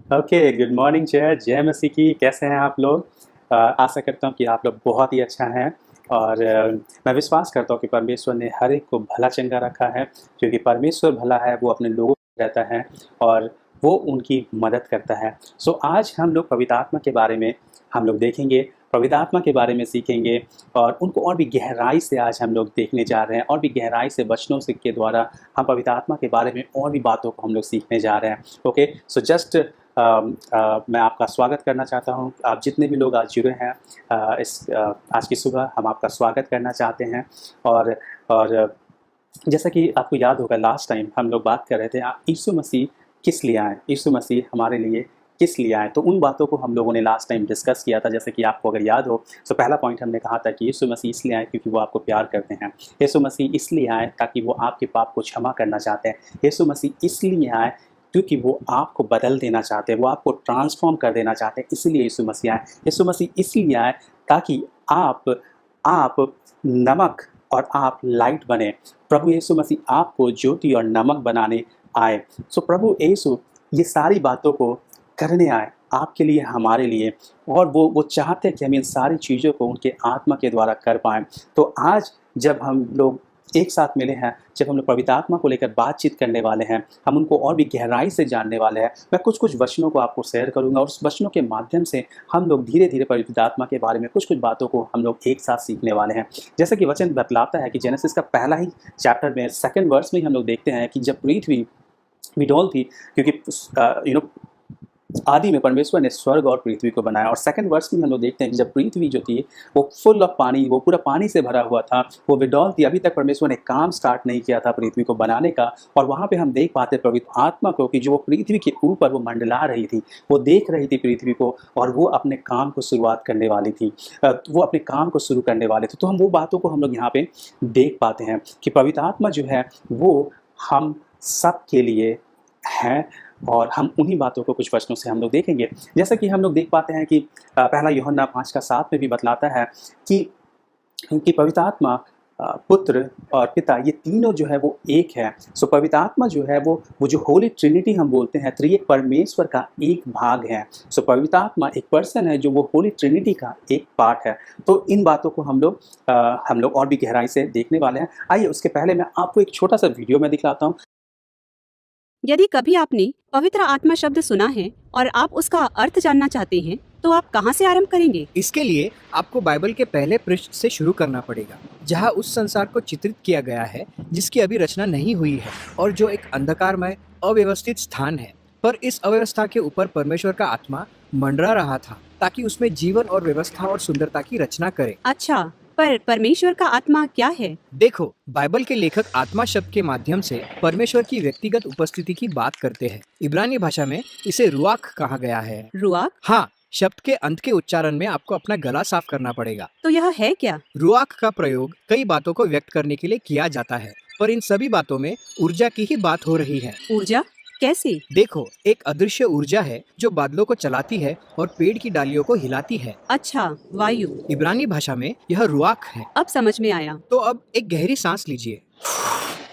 Okay, good morning जय जय मसीह की। कैसे हैं आप लोग? आशा करता हूँ कि आप लोग बहुत ही अच्छा हैं। और मैं विश्वास करता हूँ कि परमेश्वर ने हर एक को भला चंगा रखा है, क्योंकि परमेश्वर भला है, वो अपने लोगों में रहता है और वो उनकी मदद करता है। सो आज हम लोग पवित्र आत्मा के बारे में हम लोग देखेंगे, पवित्र आत्मा के बारे में सीखेंगे और उनको और भी गहराई से आज हम लोग देखने जा रहे हैं, और भी गहराई से वचनों से के द्वारा हम पवित्र आत्मा के बारे में और भी बातों को हम लोग सीखने जा रहे हैं। ओके, सो जस्ट मैं आपका स्वागत करना चाहता हूं। आप जितने भी लोग आज जुड़े हैं आज की सुबह हम आपका स्वागत करना चाहते हैं। और जैसा कि आपको याद होगा, लास्ट टाइम हम लोग बात कर रहे थे यीशु मसीह किस लिए आए, यीशु मसीह हमारे लिए किस लिए आए। तो उन बातों को हम लोगों ने लास्ट टाइम डिस्कस किया था। जैसे कि आपको अगर याद हो, तो पहला पॉइंट हमने कहा था कि यीशु मसीह इसलिए आए क्योंकि वो आपको प्यार करते हैं। यीशु मसीह इसलिए आए ताकि वो आपके पाप को क्षमा करना चाहते हैं। यीशु मसीह इसलिए आए क्योंकि वो आपको बदल देना चाहते हैं, वो आपको ट्रांसफॉर्म कर देना चाहते हैं, इसलिए यीशु मसीह आए। यीशु मसीह इसलिए आए ताकि आप नमक और आप लाइट बने। प्रभु यीशु मसीह आपको ज्योति और नमक बनाने आए। सो प्रभु यीशु ये सारी बातों को करने आए आपके लिए, हमारे लिए, और वो चाहते हैं कि हम इन सारी चीज़ों को उनके आत्मा के द्वारा कर पाएँ। तो आज जब हम लोग एक साथ मिले हैं, जब हम लोग पवित्र आत्मा को लेकर बातचीत करने वाले हैं, हम उनको और भी गहराई से जानने वाले हैं। मैं कुछ वचनों को आपको शेयर करूंगा और उस वचनों के माध्यम से हम लोग धीरे धीरे पवित्र आत्मा के बारे में कुछ बातों को हम लोग एक साथ सीखने वाले हैं। जैसे कि वचन बतलाता है कि जेनेसिस का पहला ही चैप्टर में सेकंड वर्स में हम लोग देखते हैं कि जब पृथ्वी विडोल थी, क्योंकि आदि में परमेश्वर ने स्वर्ग और पृथ्वी को बनाया। और सेकंड वर्स में हम लोग देखते हैं कि जब पृथ्वी जो थी वो फुल ऑफ पानी, वो पूरा पानी से भरा हुआ था, वो विडोल थी। अभी तक परमेश्वर ने काम स्टार्ट नहीं किया था पृथ्वी को बनाने का। और वहाँ पे हम देख पाते पवित्र आत्मा को कि जो वो पृथ्वी के ऊपर वो मंडला रही थी, वो देख रही थी पृथ्वी को, और वो अपने काम को शुरुआत करने वाली थी, वो अपने काम को शुरू करने वाले थे। तो हम वो बातों को हम लोग यहाँ पे देख पाते हैं कि पवित्र आत्मा जो है वो हम सब के लिए है। और हम उन्हीं बातों को कुछ वचनों से हम लोग देखेंगे। जैसा कि हम लोग देख पाते हैं कि पहला यूहन्ना 5:7 में भी बतलाता है कि पवित्र आत्मा, पुत्र और पिता, ये तीनों जो है वो एक है। सो पवित्र आत्मा जो है वो जो होली ट्रिनिटी हम बोलते हैं, त्रिएक परमेश्वर का एक भाग है। सो पवित्र आत्मा एक पर्सन है जो वो होली ट्रिनिटी का एक पार्ट है। तो इन बातों को हम लोग और भी गहराई से देखने वाले हैं। आइए उसके पहले मैं आपको एक छोटा सा वीडियो में दिखलाता हूँ। यदि कभी आपने पवित्र आत्मा शब्द सुना है और आप उसका अर्थ जानना चाहते हैं, तो आप कहां से आरंभ करेंगे? इसके लिए आपको बाइबल के पहले पृष्ठ से शुरू करना पड़ेगा, जहां उस संसार को चित्रित किया गया है जिसकी अभी रचना नहीं हुई है और जो एक अंधकारमय अव्यवस्थित स्थान है। पर इस अव्यवस्था के ऊपर परमेश्वर का आत्मा मंडरा रहा था ताकि उसमें जीवन और व्यवस्था और सुंदरता की रचना करे। अच्छा, पर परमेश्वर का आत्मा क्या है? देखो, बाइबल के लेखक आत्मा शब्द के माध्यम से परमेश्वर की व्यक्तिगत उपस्थिति की बात करते हैं। इब्रानी भाषा में इसे रुआख कहा गया है। रुआख? हाँ, शब्द के अंत के उच्चारण में आपको अपना गला साफ करना पड़ेगा। तो यह है क्या? रुआख का प्रयोग कई बातों को व्यक्त करने के लिए किया जाता है, पर इन सभी बातों में ऊर्जा की ही बात हो रही है। ऊर्जा? कैसे? देखो, एक अदृश्य ऊर्जा है जो बादलों को चलाती है और पेड़ की डालियों को हिलाती है। अच्छा, वायु। इब्रानी भाषा में यह रुआख है। अब समझ में आया। तो अब एक गहरी सांस लीजिए।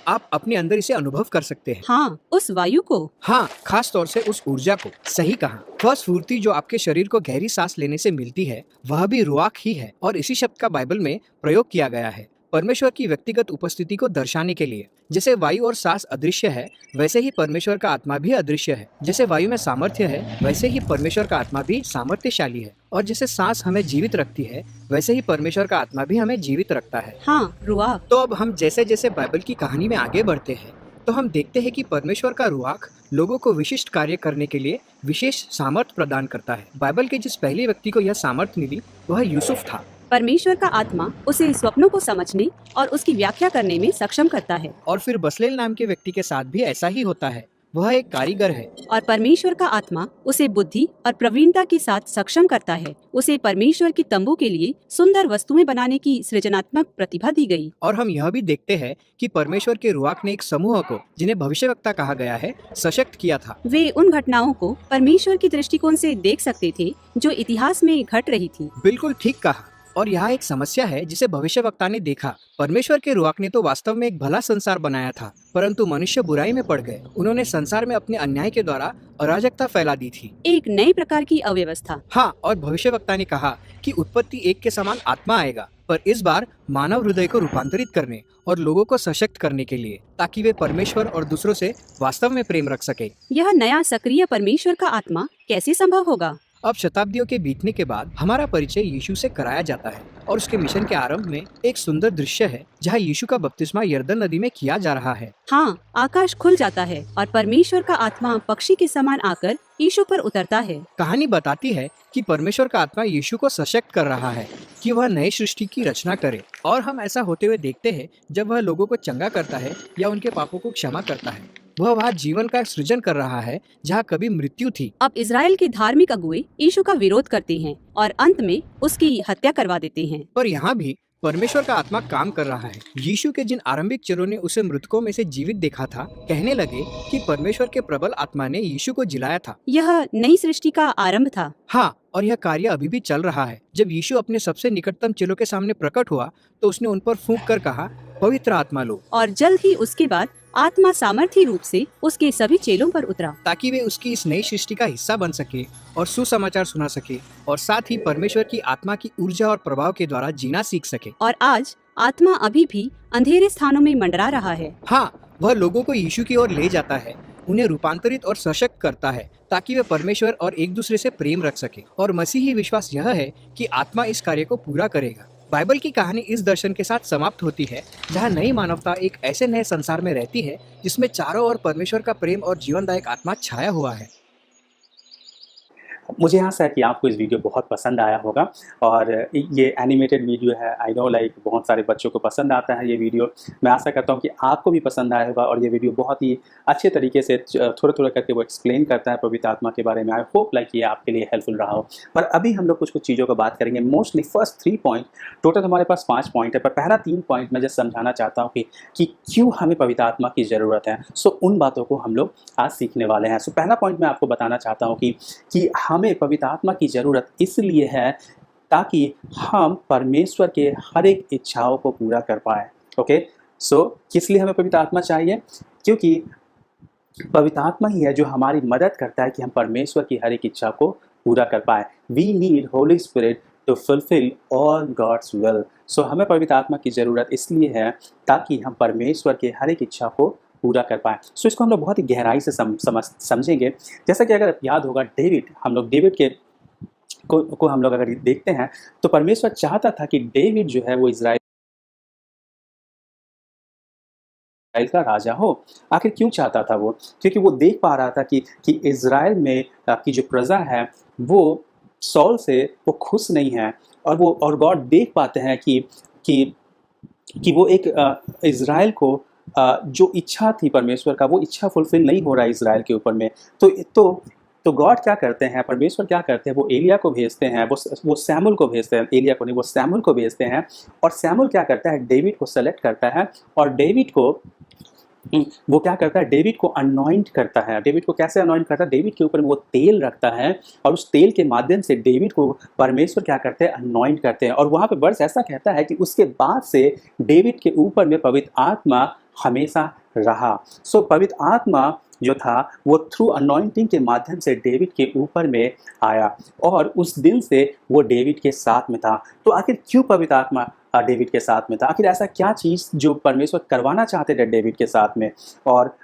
आप अपने अंदर इसे अनुभव कर सकते हैं। हाँ, उस वायु को। हाँ, खास तौर से उस ऊर्जा को। सही कहा। वह स्फूर्ति जो आपके शरीर को गहरी सांस लेने से मिलती है, वह भी रुआख ही है। और इसी शब्द का बाइबल में प्रयोग किया गया है परमेश्वर की व्यक्तिगत उपस्थिति को दर्शाने के लिए। जैसे वायु और सांस अदृश्य है, वैसे ही परमेश्वर का आत्मा भी अदृश्य है। जैसे वायु में सामर्थ्य है, वैसे ही परमेश्वर का आत्मा भी सामर्थ्यशाली है। और जैसे सांस हमें जीवित रखती है, वैसे ही परमेश्वर का आत्मा भी हमें जीवित रखता है। हाँ, रुआख। तो अब हम जैसे जैसे बाइबल की कहानी में आगे बढ़ते हैं, तो हम देखते हैं कि परमेश्वर का रुआख लोगों को विशिष्ट कार्य करने के लिए विशेष सामर्थ्य प्रदान करता है। बाइबल के जिस पहले व्यक्ति को यह सामर्थ्य मिली, वह यूसुफ था। परमेश्वर का आत्मा उसे स्वप्नों को समझने और उसकी व्याख्या करने में सक्षम करता है। और फिर बसलेल नाम के व्यक्ति के साथ भी ऐसा ही होता है। वह एक कारीगर है। और परमेश्वर का आत्मा उसे बुद्धि और प्रवीणता के साथ सक्षम करता है। उसे परमेश्वर की तंबू के लिए सुंदर वस्तुएं बनाने की सृजनात्मक प्रतिभा दी गई। और हम यह भी देखते हैं कि परमेश्वर के रुआख ने एक समूह को, जिन्हें भविष्यवक्ता कहा गया है, सशक्त किया था। वे उन घटनाओं को परमेश्वर की दृष्टिकोण से देख सकते थे जो इतिहास में घट रही थी। बिल्कुल ठीक कहा। और यहाँ एक समस्या है जिसे भविष्यवक्ता ने देखा। परमेश्वर के रुआक ने तो वास्तव में एक भला संसार बनाया था, परंतु मनुष्य बुराई में पड़ गए। उन्होंने संसार में अपने अन्याय के द्वारा अराजकता फैला दी थी। एक नए प्रकार की अव्यवस्था। हाँ, और भविष्यवक्ता ने कहा कि उत्पत्ति एक के समान आत्मा आएगा, पर इस बार मानव हृदय को रूपांतरित करने और लोगों को सशक्त करने के लिए, ताकि वे परमेश्वर और दूसरों से वास्तव में प्रेम रख सके। यह नया सक्रिय परमेश्वर का आत्मा कैसे संभव होगा? अब शताब्दियों के बीतने के बाद हमारा परिचय यीशु से कराया जाता है और उसके मिशन के आरंभ में एक सुंदर दृश्य है जहाँ यीशु का बपतिस्मा यरदन नदी में किया जा रहा है। हाँ, आकाश खुल जाता है और परमेश्वर का आत्मा पक्षी के समान आकर यीशु पर उतरता है। कहानी बताती है कि परमेश्वर का आत्मा यीशु को सशक्त कर रहा है कि वह नई सृष्टि की रचना करे, और हम ऐसा होते हुए देखते हैं जब वह लोगों को चंगा करता है या उनके पापों को क्षमा करता है। वह वहाँ जीवन का सृजन कर रहा है जहाँ कभी मृत्यु थी। अब इजराइल के धार्मिक अगुए यीशु का विरोध करते हैं और अंत में उसकी हत्या करवा देते हैं। पर यहाँ भी परमेश्वर का आत्मा काम कर रहा है। यीशु के जिन आरंभिक चेलों ने उसे मृतकों में से जीवित देखा था, कहने लगे कि परमेश्वर के प्रबल आत्मा ने यीशु को जिलाया था। यह नई सृष्टि का आरंभ था। हाँ, और यह कार्य अभी भी चल रहा है। जब यीशु अपने सबसे निकटतम चेलों के सामने प्रकट हुआ तो उसने उन पर फूंक कर कहा, पवित्र आत्मा लो। और जल्द ही उसके बाद आत्मा सामर्थी रूप से उसके सभी चेलों पर उतरा, ताकि वे उसकी इस नई सृष्टि का हिस्सा बन सके और सुसमाचार सुना सके, और साथ ही परमेश्वर की आत्मा की ऊर्जा और प्रभाव के द्वारा जीना सीख सके। और आज आत्मा अभी भी अंधेरे स्थानों में मंडरा रहा है। हाँ, वह लोगों को यीशु की ओर ले जाता है, उन्हें रूपांतरित और सशक्त करता है ताकि वे परमेश्वर और एक दूसरे से प्रेम रख सके। और मसीही विश्वास यह है कि आत्मा इस कार्य को पूरा करेगा। बाइबल की कहानी इस दर्शन के साथ समाप्त होती है जहाँ नई मानवता एक ऐसे नए संसार में रहती है जिसमें चारों ओर परमेश्वर का प्रेम और जीवनदायक आत्मा छाया हुआ है। मुझे आशा है कि आपको इस वीडियो बहुत पसंद आया होगा, और ये एनिमेटेड वीडियो है। आई नो लाइक बहुत सारे बच्चों को पसंद आता है ये वीडियो। मैं आशा करता हूँ कि आपको भी पसंद आया होगा, और ये वीडियो बहुत ही अच्छे तरीके से थोड़ा थोड़ा करके वो एक्सप्लेन करता है पवित्र आत्मा के बारे में। आई होप लाइक ये आपके लिए हेल्पफुल रहा हो। पर अभी हम लोग कुछ कुछ चीज़ों को बात करेंगे। मोस्टली फर्स्ट 3 पॉइंट, टोटल हमारे पास 5 पॉइंट है, पर पहला 3 पॉइंट मैं जस्ट समझाना चाहता हूँ कि क्यों हमें पवित्र आत्मा की ज़रूरत है। सो उन बातों को हम लोग आज सीखने वाले हैं। सो पहला पॉइंट मैं आपको बताना चाहता हूँ कि हमें पवित्र आत्मा की ज़रूरत इसलिए है ताकि हम परमेश्वर के हर एक इच्छाओं को पूरा कर पाए। ओके, सो किस लिए हमें पवित्र आत्मा चाहिए? क्योंकि पवित्र आत्मा ही है जो हमारी मदद करता है कि हम परमेश्वर की हर एक इच्छा को पूरा कर पाए। We need holy spirit to fulfil all God's will. So हमें पवित्र आत्मा की ज़रूरत इसलिए है ताकि हम परमेश्वर के हर एक इच्छा को पूरा कर पाए। सो इसको हम लोग बहुत ही गहराई से समझेंगे। जैसा कि अगर याद होगा, हम लोग डेविड के को हम लोग अगर देखते हैं तो परमेश्वर चाहता था कि डेविड जो है वो इजराइल का राजा हो। आखिर क्यों चाहता था वो? क्योंकि वो देख पा रहा था कि इजराइल में की जो प्रजा है वो सौल से वो खुश नहीं है, और गॉड देख पाते हैं कि वो एक इजराइल को जो इच्छा थी परमेश्वर का, वो इच्छा फुलफिल नहीं हो रहा है इजराइल के ऊपर में। तो गॉड क्या करते हैं, परमेश्वर क्या करते हैं, वो एलिया को भेजते हैं, वो सैमुअल को भेजते हैं। एलिया को नहीं, वो सैमुअल को भेजते हैं। और सैमुअल क्या करता है, डेविड को सेलेक्ट करता है, और डेविड को वो क्या करता है, डेविड को अनॉइंट करता है। डेविड को कैसे अनॉइंट करता है? डेविड के ऊपर वो तेल रखता है, और उस तेल के माध्यम से डेविड को परमेश्वर क्या करते हैं, अनॉइंट करते हैं। और वहाँ पे वर्स ऐसा कहता है कि उसके बाद से डेविड के ऊपर में पवित्र आत्मा हमेशा रहा। सो पवित्र आत्मा जो था वो थ्रू अनॉइंटिंग के माध्यम से डेविड के ऊपर में आया, और उस दिन से वो डेविड के साथ में था। तो आखिर क्यों पवित्र आत्मा डेविड के साथ में था? आखिर ऐसा क्या चीज़ जो परमेश्वर करवाना चाहते थे डेविड के साथ में, और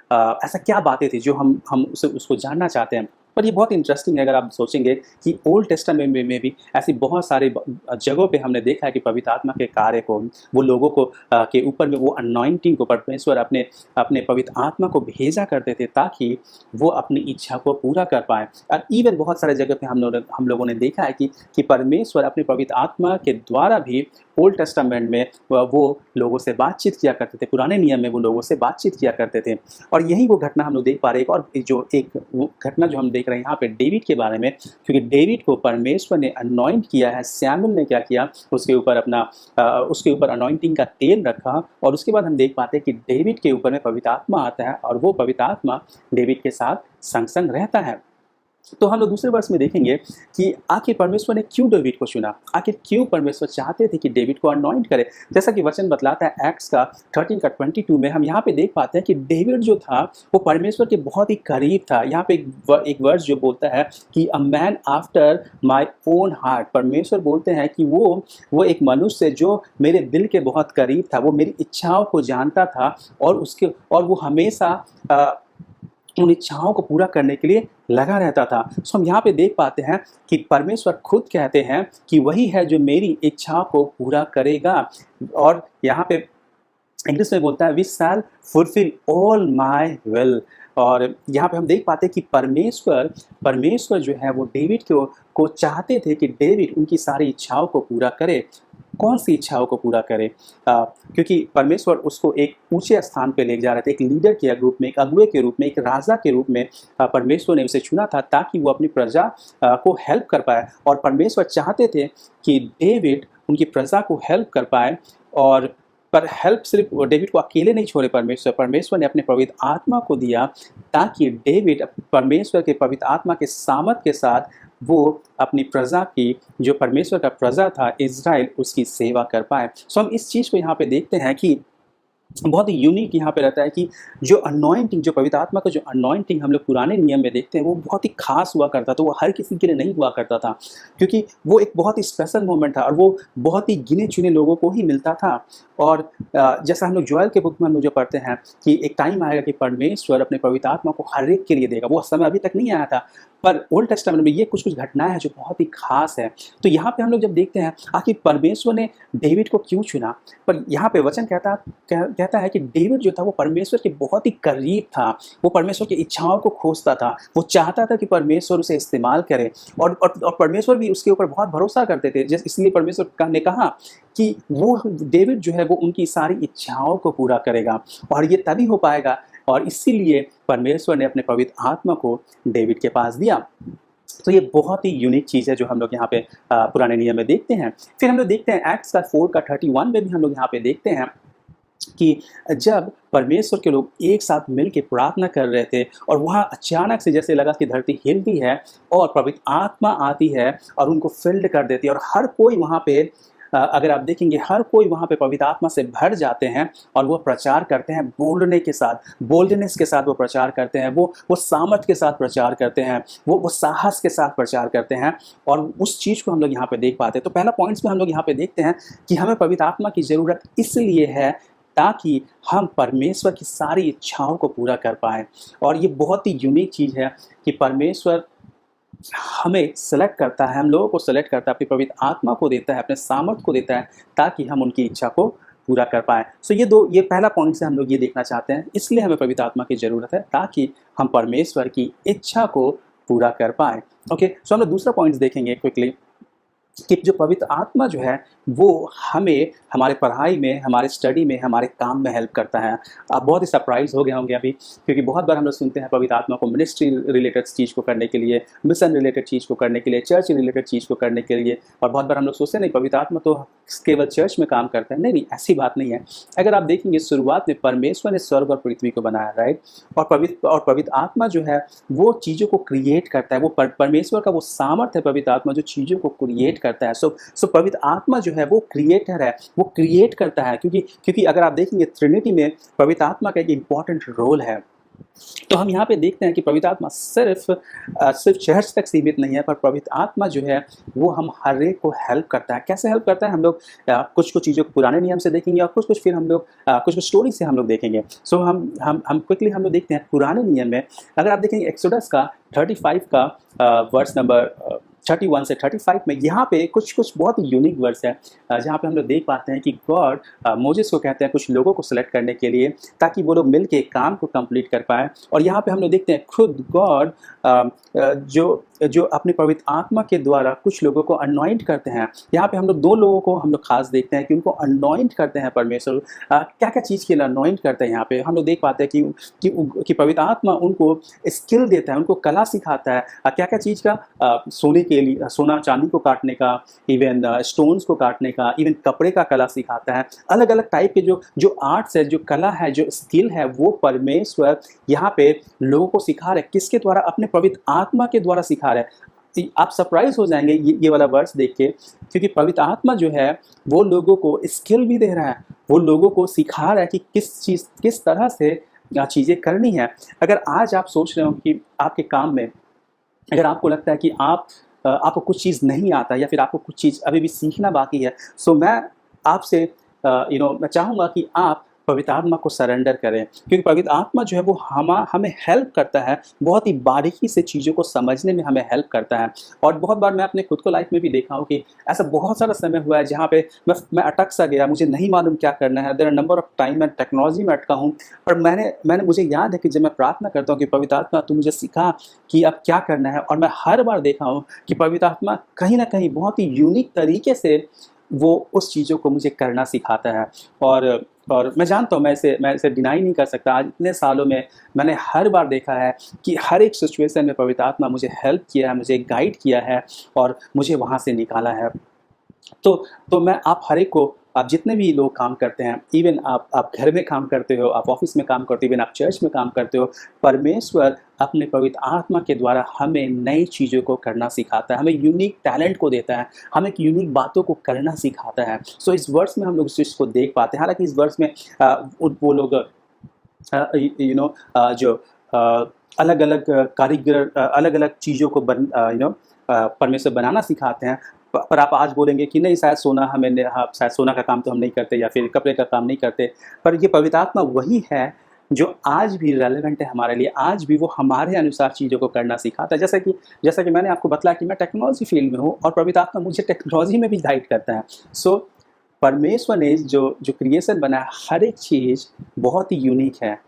ऐसा क्या बातें थी जो हम उसको जानना चाहते हैं? पर ये बहुत इंटरेस्टिंग है। अगर आप सोचेंगे कि ओल्ड टेस्टामेंट में भी ऐसी बहुत सारे जगहों पे हमने देखा है कि पवित्र आत्मा के कार्य को, वो लोगों को के ऊपर में वो अनॉइंटिंग को परमेश्वर अपने पवित्र आत्मा को भेजा करते थे ताकि वो अपनी इच्छा को पूरा कर पाए। और इवन बहुत सारे जगह पे हम लोगों ने देखा है कि परमेश्वर अपने पवित्र आत्मा के द्वारा भी ओल्ड टेस्टामेंट में वो लोगों से बातचीत किया करते थे, पुराने नियम में वो लोगों से बातचीत किया करते थे। और यही वो घटना हम लोग देख पा रहे हैं। और एक घटना जो हम देख रहे हैं यहाँ पे डेविड के बारे में, क्योंकि डेविड को परमेश्वर ने अनॉइंट किया है। सैमुअल ने क्या किया, उसके ऊपर अनॉइंटिंग का तेल रखा, और उसके बाद हम देख पाते हैं कि डेविड के ऊपर में पवित्र आत्मा आता है, और वो पवित्र आत्मा डेविड के साथ संग संग रहता है। तो हम लोग दूसरे वर्ष में देखेंगे कि आखिर परमेश्वर ने क्यों डेविड को चुना, आखिर क्यों परमेश्वर चाहते थे कि डेविड को अनॉइंट करे। जैसा कि वचन बतलाता है एक्ट्स का 13 का 22 में, हम यहाँ पे देख पाते हैं कि डेविड जो था वो परमेश्वर के बहुत ही करीब था। यहाँ पे एक वर्स जो बोलता है कि a man after my own heart, परमेश्वर बोलते हैं कि वो एक मनुष्य जो मेरे दिल के बहुत करीब था, वो मेरी इच्छाओं को जानता था और वो हमेशा उन इच्छाओं को पूरा करने के लिए लगा रहता था। सो हम यहाँ पे देख पाते हैं कि परमेश्वर खुद कहते हैं कि वही है जो मेरी इच्छा को पूरा करेगा। और यहाँ पे इंग्लिश में बोलता है we shall fulfil all my will. और यहाँ पे हम देख पाते हैं कि परमेश्वर जो है वो डेविड को चाहते थे कि डेविड उनकी सारी इच्छाओं को पूरा करे। कौन सी इच्छाओं को पूरा करे? क्योंकि परमेश्वर उसको एक ऊंचे स्थान पे ले जा रहे थे, एक लीडर के रूप में, एक अगुए के रूप में, एक राजा के रूप में परमेश्वर ने उसे चुना था ताकि वो अपनी प्रजा को हेल्प कर पाए। और परमेश्वर चाहते थे कि डेविड उनकी प्रजा को हेल्प कर पाए। और पर हेल्प सिर्फ डेविड को अकेले नहीं छोड़े परमेश्वर ने अपने पवित्र आत्मा को दिया ताकि डेविड परमेश्वर के पवित्र आत्मा के सामर्थ के साथ वो अपनी प्रजा की, जो परमेश्वर का प्रजा था इज़राइल, उसकी सेवा कर पाए। सो हम इस चीज़ को यहाँ पे देखते हैं कि बहुत ही यूनिक यहाँ पे रहता है कि जो अनॉइंटिंग, जो पवित्र आत्मा का जो अनॉइंटिंग हम लोग पुराने नियम में देखते हैं वो बहुत ही खास हुआ करता था। वो हर किसी के लिए नहीं हुआ करता था क्योंकि वो एक बहुत ही स्पेशल मोमेंट था और वो बहुत ही गिने चुने लोगों को ही मिलता था। और जैसा हम लोग जोएल के बुक में हम लोग जो पढ़ते हैं कि एक टाइम आएगा कि परमेश्वर अपने पवित्र आत्मा को हर एक के लिए देगा। वो समय अभी तक नहीं आया था, पर ओल्ड टेस्टामेंट में ये कुछ घटनाएं हैं जो बहुत ही खास है। तो यहाँ पे हम लोग जब देखते हैं आखिर परमेश्वर ने डेविड को क्यों चुना, पर यहाँ पे वचन कहता है कि डेविड जो था वो परमेश्वर के बहुत ही करीब था। वो परमेश्वर की इच्छाओं को खोजता था, वो चाहता था कि परमेश्वर उसे इस्तेमाल करे और परमेश्वर भी उसके ऊपर बहुत भरोसा करते थे। इसलिए परमेश्वर ने कहा कि वो डेविड जो है वो उनकी सारी इच्छाओं को पूरा करेगा और ये तभी हो पाएगा। और इसीलिए परमेश्वर ने अपने पवित्र आत्मा को डेविड के पास दिया। तो ये बहुत ही यूनिक चीज़ है जो हम लोग यहाँ पे पुराने नियम में देखते हैं। फिर हम लोग देखते हैं एक्ट्स का 4 का 31 में भी हम लोग यहाँ पे देखते हैं कि जब परमेश्वर के लोग एक साथ मिल के प्रार्थना कर रहे थे और वहाँ अचानक से जैसे लगा कि धरती हिलती है और पवित्र आत्मा आती है और उनको फिल्ड कर देती है और हर कोई वहाँ पे, अगर आप देखेंगे, हर कोई वहाँ पे पवित्र आत्मा से भर जाते हैं और वो प्रचार करते हैं बोल्डनेस के साथ वो प्रचार करते हैं, वो सामर्थ के साथ प्रचार करते हैं, वो साहस के साथ प्रचार करते हैं। और उस चीज़ को हम लोग यहाँ पे देख पाते हैं। तो पहला पॉइंट्स में हम लोग यहाँ पे देखते हैं कि हमें पवित्र आत्मा की ज़रूरत इसलिए है ताकि हम परमेश्वर की सारी इच्छाओं को पूरा कर पाएँ। और ये बहुत ही यूनिक चीज़ है कि परमेश्वर हमें सेलेक्ट करता है, हम लोगों को सेलेक्ट करता है, अपनी पवित्र आत्मा को देता है, अपने सामर्थ को देता है ताकि हम उनकी इच्छा को पूरा कर पाएँ। सो ये पहला पॉइंट से हम लोग ये देखना चाहते हैं, इसलिए हमें पवित्र आत्मा की ज़रूरत है ताकि हम परमेश्वर की इच्छा को पूरा कर पाएँ। ओके, सो हम लोग दूसरा पॉइंट देखेंगे क्विकली कि जो पवित्र आत्मा जो है वो हमें हमारे पढ़ाई में, हमारे स्टडी में, हमारे काम में हेल्प करता है। आप बहुत ही सरप्राइज हो गए होंगे अभी, क्योंकि बहुत बार हम लोग सुनते हैं पवित्र आत्मा को मिनिस्ट्री रिलेटेड चीज़ को करने के लिए, मिशन रिलेटेड चीज़ को करने के लिए, चर्च रिलेटेड चीज़ को करने के लिए। और बहुत बार हम लोग सोचते नहीं पवित्र आत्मा तो केवल चर्च में काम करता है। नहीं, ऐसी बात नहीं है। अगर आप देखेंगे शुरुआत में परमेश्वर ने स्वर्ग और पृथ्वी को बनाया, राइट, और पवित्र आत्मा जो है वो चीज़ों को क्रिएट करता है। वो परमेश्वर का वो सामर्थ है पवित्र आत्मा जो चीज़ों को क्रिएट करता है। सो पवित्र आत्मा जो है वो क्रिएटर है, वो क्रिएट करता है। क्योंकि अगर आप देखेंगे ट्रिनिटी में पवित्र आत्मा का एक इंपॉर्टेंट रोल है। तो हम यहाँ पे देखते हैं कि पवित्र आत्मा सिर्फ चर्च तक सीमित नहीं है, पर पवित्र आत्मा जो है वो हम हर एक को हेल्प करता है। कैसे हेल्प करता है? हम लोग कुछ चीज़ों को पुराने नियम से देखेंगे और कुछ फिर हम लोग कुछ स्टोरी से हम लोग देखेंगे। सो हम क्विकली हम लोग देखते हैं पुराने नियम में। अगर आप देखेंगे एक्सोडस का 35 का वर्स नंबर 31 से 35 में यहाँ पे कुछ बहुत ही यूनिक वर्स है जहाँ पे हम लोग देख पाते हैं कि गॉड मोजेस को कहते हैं कुछ लोगों को सिलेक्ट करने के लिए ताकि वो लोग मिल के काम को कंप्लीट कर पाए। और यहाँ पे हम लोग देखते हैं खुद गॉड जो जो अपने पवित्र आत्मा के द्वारा कुछ लोगों को अनॉइंट करते हैं। यहाँ पे हम लोग दो लोगों को हम लोग खास देखते हैं कि उनको अनॉइंट करते हैं परमेश्वर। क्या क्या चीज़ के लिए अनॉइंट करते हैं? यहाँ पे हम लोग देख पाते हैं कि पवित्र आत्मा उनको स्किल देता है, उनको कला सिखाता है। क्या क्या चीज़ का? सोने के लिए, सोना चांदी को काटने का, इवन स्टोन्स को काटने का, इवन कपड़े का कला सिखाता है। अलग अलग टाइप के जो आर्ट्स है, जो कला है, जो स्किल है, वो परमेश्वर यहाँ पे लोगों को सिखा रहे। किसके द्वारा? अपने पवित्र आत्मा के द्वारा सिखा रहे हैं। आप सरप्राइज हो जाएंगे ये वाला वर्स देख के, क्योंकि पवित्र आत्मा जो है वो लोगों को स्किल भी दे रहा है, वो लोगों को सिखा रहा है कि किस तरह से चीज़ें करनी है। अगर आज आप सोच रहे हो कि आपके काम में अगर आपको लगता है कि आपको कुछ चीज़ नहीं आता या फिर आपको कुछ चीज़ अभी भी सीखना बाकी है, सो मैं आपसे मैं चाहूँगा कि आप पवित्र आत्मा को सरेंडर करें, क्योंकि पवित्र आत्मा जो है वो हमें हेल्प करता है, बहुत ही बारीकी से चीज़ों को समझने में हमें हेल्प करता है। और बहुत बार मैं अपने खुद को लाइफ में भी देखा हूँ कि ऐसा बहुत सारा समय हुआ है जहाँ पे मैं अटक सा गया, मुझे नहीं मालूम क्या करना है। There are number of time मैं टेक्नोलॉजी में अटका हूँ, और मुझे याद है कि जब मैं प्रार्थना करता हूँ कि पवित्र आत्मा तू मुझे सिखा कि अब क्या करना है, और मैं हर बार देखा हूँ कि पवित्र आत्मा कहीं ना कहीं बहुत ही यूनिक तरीके से वो उस चीज़ों को मुझे करना सिखाता है। और मैं जानता हूँ, मैं इसे डिनाई नहीं कर सकता। आज इतने सालों में मैंने हर बार देखा है कि हर एक सिचुएशन में पवित्र आत्मा मुझे हेल्प किया है, मुझे गाइड किया है और मुझे वहाँ से निकाला है। तो मैं आप हर एक को, आप जितने भी लोग काम करते हैं, इवन आप घर में काम करते हो, आप ऑफिस में काम करते हो, इवन आप चर्च में काम करते हो, परमेश्वर अपने पवित्र आत्मा के द्वारा हमें नई चीज़ों को करना सिखाता है, हमें यूनिक टैलेंट को देता है, हमें यूनिक बातों को करना सिखाता है। सो इस वर्ष में हम लोग इस चीज़ को देख पाते हैं। हालांकि इस वर्ष में वो लोग जो अलग अलग कारीगर अलग अलग चीज़ों को परमेश्वर बनाना सिखाते हैं, पर आप आज बोलेंगे कि नहीं, शायद शायद सोना का काम तो हम नहीं करते या फिर कपड़े का काम नहीं करते। पर ये पवित्र आत्मा वही है जो आज भी रेलेवेंट है हमारे लिए, आज भी वो हमारे अनुसार चीज़ों को करना सिखाता है। जैसा कि मैंने आपको बताया कि मैं टेक्नोलॉजी फील्ड में हूँ और पवित्र आत्मा मुझे टेक्नोलॉजी में भी गाइड करता है। सो परमेश्वर ने जो क्रिएशन बनाया, हर एक चीज़ बहुत ही यूनिक है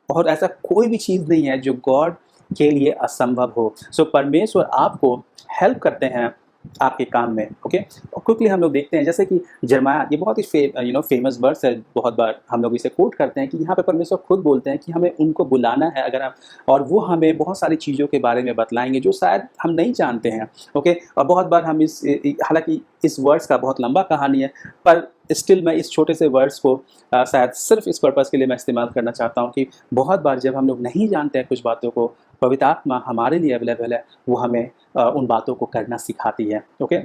और ऐसा कोई भी चीज़ नहीं है जो गॉड के लिए असंभव हो। सो परमेश्वर आपको हेल्प करते हैं आपके काम में। ओके, और क्विकली हम लोग देखते हैं, जैसे कि जर्माया, ये बहुत ही फेमस वर्स है, बहुत बार हम लोग इसे कोट करते हैं कि यहाँ पे परमेश्वर खुद बोलते हैं कि हमें उनको बुलाना है अगर आप, और वो हमें बहुत सारी चीज़ों के बारे में बतलाएंगे जो शायद हम नहीं जानते हैं। ओके, और बहुत बार हम हालांकि इस वर्ड्स का बहुत लंबा कहानी है, पर स्टिल मैं इस छोटे से वर्ड्स को शायद सिर्फ इस पर्पज़ के लिए मैं इस्तेमाल करना चाहता हूँ कि बहुत बार जब हम लोग नहीं जानते हैं कुछ बातों को, पवित्र आत्मा हमारे लिए अवेलेबल है, वो हमें उन बातों को करना सिखाती है। ओके,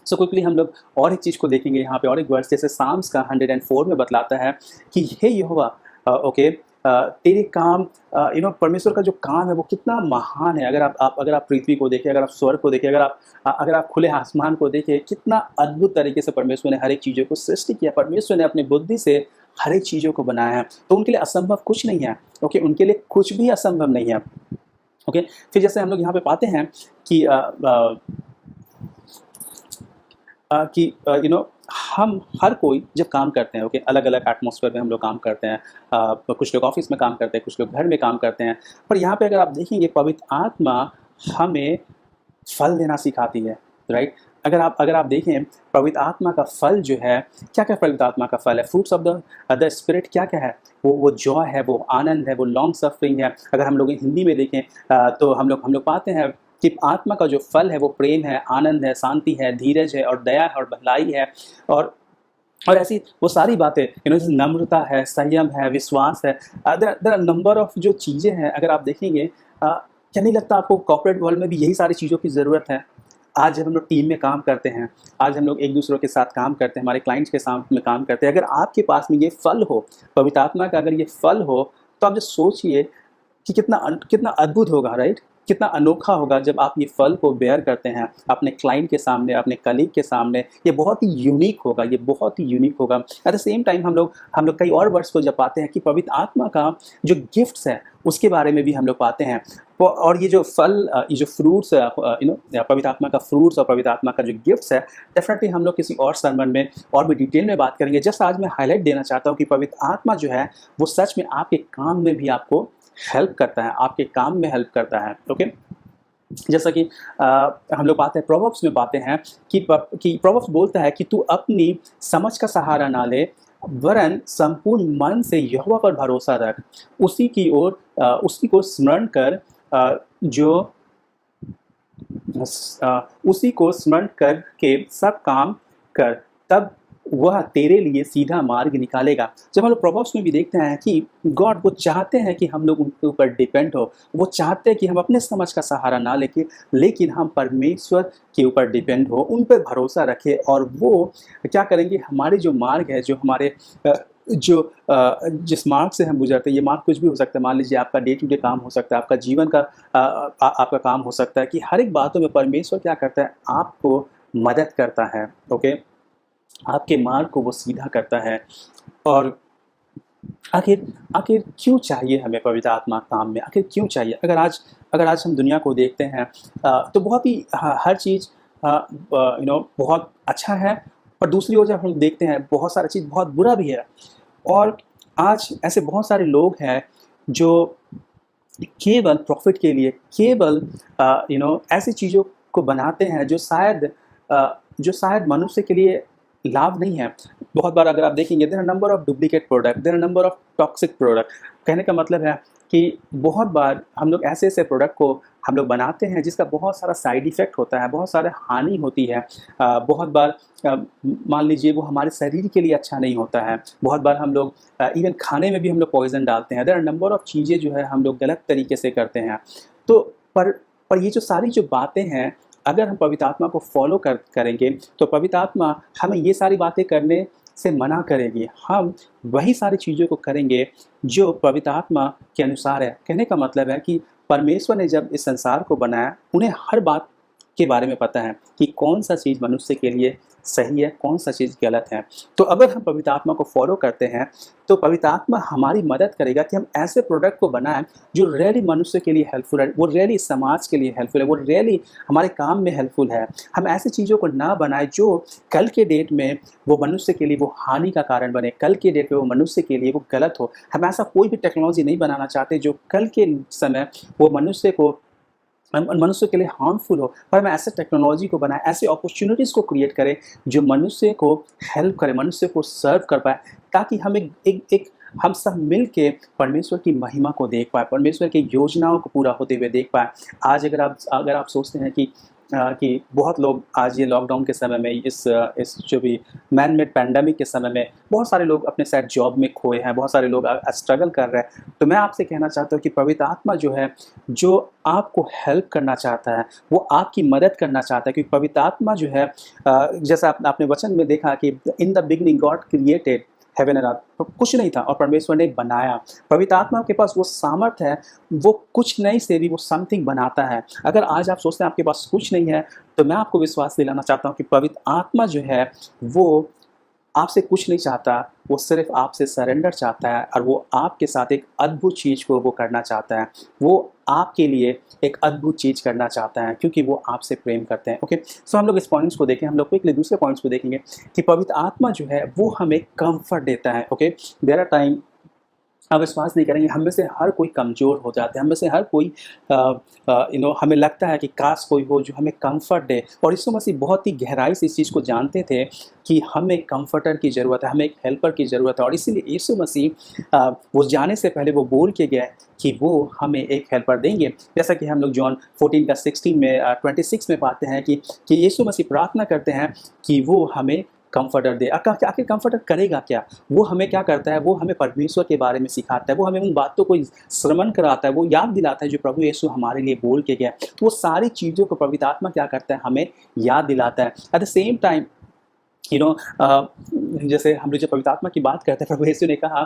सो क्विकली हम लोग और एक चीज़ को देखेंगे यहाँ पे, और एक वर्स जैसे साम्स का 104 में बतलाता है कि हे यहोवा, तेरे काम, परमेश्वर का जो काम है वो कितना महान है। अगर आप पृथ्वी को देखें, अगर आप स्वर्ग को देखें, अगर आप खुले आसमान को देखें, कितना अद्भुत तरीके से परमेश्वर ने हर एक चीज़ों को सृष्टि किया। परमेश्वर ने अपनी बुद्धि से हर एक चीज़ों को बनाया है, तो उनके लिए असंभव कुछ नहीं है। ओके, उनके लिए कुछ भी असंभव नहीं है। ओके, फिर जैसे हम लोग यहाँ पे पाते हैं कि हम हर कोई जब काम करते हैं, ओके, अलग अलग एटमॉस्फेयर में हम लोग काम करते हैं। कुछ लोग ऑफिस में काम करते हैं, कुछ लोग घर में काम करते हैं, पर यहाँ पे अगर आप देखेंगे पवित्र आत्मा हमें फल देना सिखाती है, राइट। अगर आप देखें पवित्र आत्मा का फल जो है, क्या क्या पवित्र आत्मा का फल है, फ्रूट्स ऑफ द स्पिरिट क्या क्या है, वो जॉय है, वो आनंद है, वो लॉन्ग सफरिंग है। अगर हम लोग हिंदी में देखें तो हम लोग पाते हैं कि आत्मा का जो फल है वो प्रेम है, आनंद है, शांति है, धीरज है और दया है और भलाई है, और ऐसी वो सारी बातें, नम्रता है, संयम है, विश्वास है। देयर आर नंबर ऑफ जो चीज़ें हैं। अगर आप देखेंगे, क्या नहीं लगता आपको कॉर्पोरेट वर्ल्ड में भी यही सारी चीज़ों की ज़रूरत है? आज जब हम लोग टीम में काम करते हैं, आज हम लोग एक दूसरों के साथ काम करते हैं, हमारे क्लाइंट्स के साथ में काम करते हैं, अगर आपके पास में ये फल हो, पवित्र आत्मा का अगर ये फल हो, तो आप जो सोचिए कि कितना अद्भुत होगा, राइट, कितना अनोखा होगा जब आप ये फल को बेयर करते हैं अपने क्लाइंट के सामने, अपने कलीग के सामने। ये बहुत ही यूनिक होगा, ये बहुत ही यूनिक होगा। एट द सेम टाइम हम लोग कई और वर्ड्स को जब पाते हैं कि पवित्र आत्मा का जो गिफ्ट्स है उसके बारे में भी हम लोग पाते हैं। और ये जो फल, ये जो फ्रूट्स, पवित्र आत्मा का फ्रूट्स और पवित्र आत्मा का जो गिफ्ट्स है, डेफिनेटली हम लोग किसी और सर्मन में और भी डिटेल में बात करेंगे। जस्ट आज मैं हाईलाइट देना चाहता हूँ कि पवित्र आत्मा जो है वो सच में आपके काम में भी आपको हेल्प करता है, आपके काम में हेल्प करता है। ओके, जैसा कि हम लोग पाते हैं, प्रोवर्ब्स में पाते हैं कि प्रोवर्ब्स बोलता है कि तू अपनी समझ का सहारा ना ले, वरन संपूर्ण मन से यहोवा पर भरोसा रख, उसी को स्मरण कर, जो उसी को स्मरण करके सब काम कर, तब वह तेरे लिए सीधा मार्ग निकालेगा। जब हम लोग प्रोवर्ब्स में भी देखते हैं कि गॉड वो चाहते हैं कि हम लोग उनके ऊपर डिपेंड हो, वो चाहते हैं कि हम अपने समझ का सहारा ना लेके, लेकिन हम परमेश्वर के ऊपर डिपेंड हो, उन पर भरोसा रखें, और वो क्या करेंगे, हमारे जो मार्ग है, जो हमारे जिस मार्ग से हम गुजरते हैं, ये मार्ग कुछ भी हो सकता है। मान लीजिए आपका डे टू डे काम हो सकता है, आपका जीवन का आपका काम हो सकता है, कि हर एक बातों में परमेश्वर क्या करता है, आपको मदद करता है। ओके, आपके मार्ग को वो सीधा करता है। और आखिर क्यों चाहिए हमें पवित्र आत्मा काम में, आखिर क्यों चाहिए? अगर आज हम दुनिया को देखते हैं तो बहुत ही हर चीज़ बहुत अच्छा है, और दूसरी ओर जब हम देखते हैं बहुत सारी चीज़ बहुत बुरा भी है। और आज ऐसे बहुत सारे लोग हैं जो केवल प्रॉफिट के लिए, केवल ऐसी चीज़ों को बनाते हैं जो शायद मनुष्य के लिए लाभ नहीं है। बहुत बार अगर आप देखेंगे, there are number of duplicate product, there are number of toxic product. कहने का मतलब है कि बहुत बार हम लोग ऐसे प्रोडक्ट को हम लोग बनाते हैं जिसका बहुत सारा साइड इफ़ेक्ट होता है, बहुत सारा हानि होती है। बहुत बार मान लीजिए वो हमारे शरीर के लिए अच्छा नहीं होता है। बहुत बार हम लोग इवन खाने में भी हम लोग पॉइजन डालते हैं। देयर आर नंबर ऑफ चीज़ें जो है हम लोग गलत तरीके से करते हैं। तो पर ये जो सारी जो बातें हैं, अगर हम पवित्र आत्मा को फॉलो करेंगे तो पवित्र आत्मा हमें ये सारी बातें करने से मना करेगी। हम वही सारी चीज़ों को करेंगे जो पवित्र आत्मा के अनुसार है। कहने का मतलब है कि परमेश्वर ने जब इस संसार को बनाया, उन्हें हर बात के बारे में पता है कि कौन सा चीज़ मनुष्य के लिए सही है, कौन सा चीज़ गलत है। तो अगर हम पवित्र आत्मा को फॉलो करते हैं तो पवित्र आत्मा हमारी मदद करेगा कि हम ऐसे प्रोडक्ट को बनाएं जो रियली मनुष्य के लिए हेल्पफुल है, वो रियली समाज के लिए हेल्पफुल है, वो रियली हमारे काम में हेल्पफुल है। हम ऐसी चीज़ों को ना बनाएं जो कल के डेट में वो मनुष्य के लिए वो हानि का कारण बने, कल के डेट में वो मनुष्य के लिए वो गलत हो। हम ऐसा कोई भी टेक्नोलॉजी नहीं बनाना चाहते जो कल के समय वो मनुष्य के लिए हार्मफुल हो, पर हम ऐसे टेक्नोलॉजी को बनाएं, ऐसे अपॉर्चुनिटीज़ को क्रिएट करें जो मनुष्य को हेल्प करे, मनुष्य को सर्व कर पाए, ताकि हम हम सब मिल के परमेश्वर की महिमा को देख पाए, परमेश्वर की योजनाओं को पूरा होते हुए देख पाए। आज अगर आप सोचते हैं कि बहुत लोग आज ये लॉकडाउन के समय में, इस जो भी मैन मेड पैंडमिक के समय में बहुत सारे लोग अपने शायद जॉब में खोए हैं, बहुत सारे लोग स्ट्रगल कर रहे हैं। तो मैं आपसे कहना चाहता हूँ कि पवित्र आत्मा जो है, जो आपको हेल्प करना चाहता है, वो आपकी मदद करना चाहता है। क्योंकि पवित्र आत्मा जो है, जैसा आपने वचन में देखा कि in the beginning God created heaven and earth, कुछ नहीं था और परमेश्वर ने बनाया। पवित्र आत्मा के पास वो सामर्थ्य है, वो कुछ नहीं से भी वो समथिंग बनाता है। अगर आज आप सोचते हैं आपके पास कुछ नहीं है, तो मैं आपको विश्वास दिलाना चाहता हूँ कि पवित्र आत्मा जो है वो आपसे कुछ नहीं चाहता, वो सिर्फ आपसे सरेंडर चाहता है, और वो आपके साथ एक अद्भुत चीज़ को वो करना चाहता है। वो आपके लिए एक अद्भुत चीज़ करना चाहता है क्योंकि वो आपसे प्रेम करते हैं। ओके, सो हम लोग इस पॉइंट्स को देखें, हम लोग क्विकली दूसरे पॉइंट्स को देखेंगे कि पवित्र आत्मा जो है वो हमें कंफर्ट देता है। ओके, देयर आर टाइम, आप विश्वास नहीं करेंगे, हम में से हर कोई कमज़ोर हो जाते हैं, हम में से हर कोई हमें लगता है कि काश कोई हो जो हमें कंफर्ट दे। और यीशु मसीह बहुत ही गहराई से इस चीज़ को जानते थे कि हमें कंफर्टर की ज़रूरत है, हमें एक हेल्पर की ज़रूरत है। और इसीलिए यीशु मसीह वो जाने से पहले वो बोल के गए कि वो हमें एक हेल्पर देंगे। जैसा कि हम लोग जॉन 14:16 में 26 में पाते हैं कि यीशु मसीह प्रार्थना करते हैं कि वो हमें कंफर्टर दे। आखिर कंफर्टर करेगा क्या? वो हमें क्या करता है? वो हमें परमेश्वर के बारे में सिखाता है, वो हमें उन बातों को श्रवण कराता है, वो याद दिलाता है जो प्रभु यीशु हमारे लिए बोल के गया। तो वो सारी चीज़ों को पवित्र आत्मा क्या करता है? हमें याद दिलाता है। एट द सेम टाइम जैसे हम लोग जब पवित्र आत्मा की बात करते हैं, प्रभु यीशु ने कहा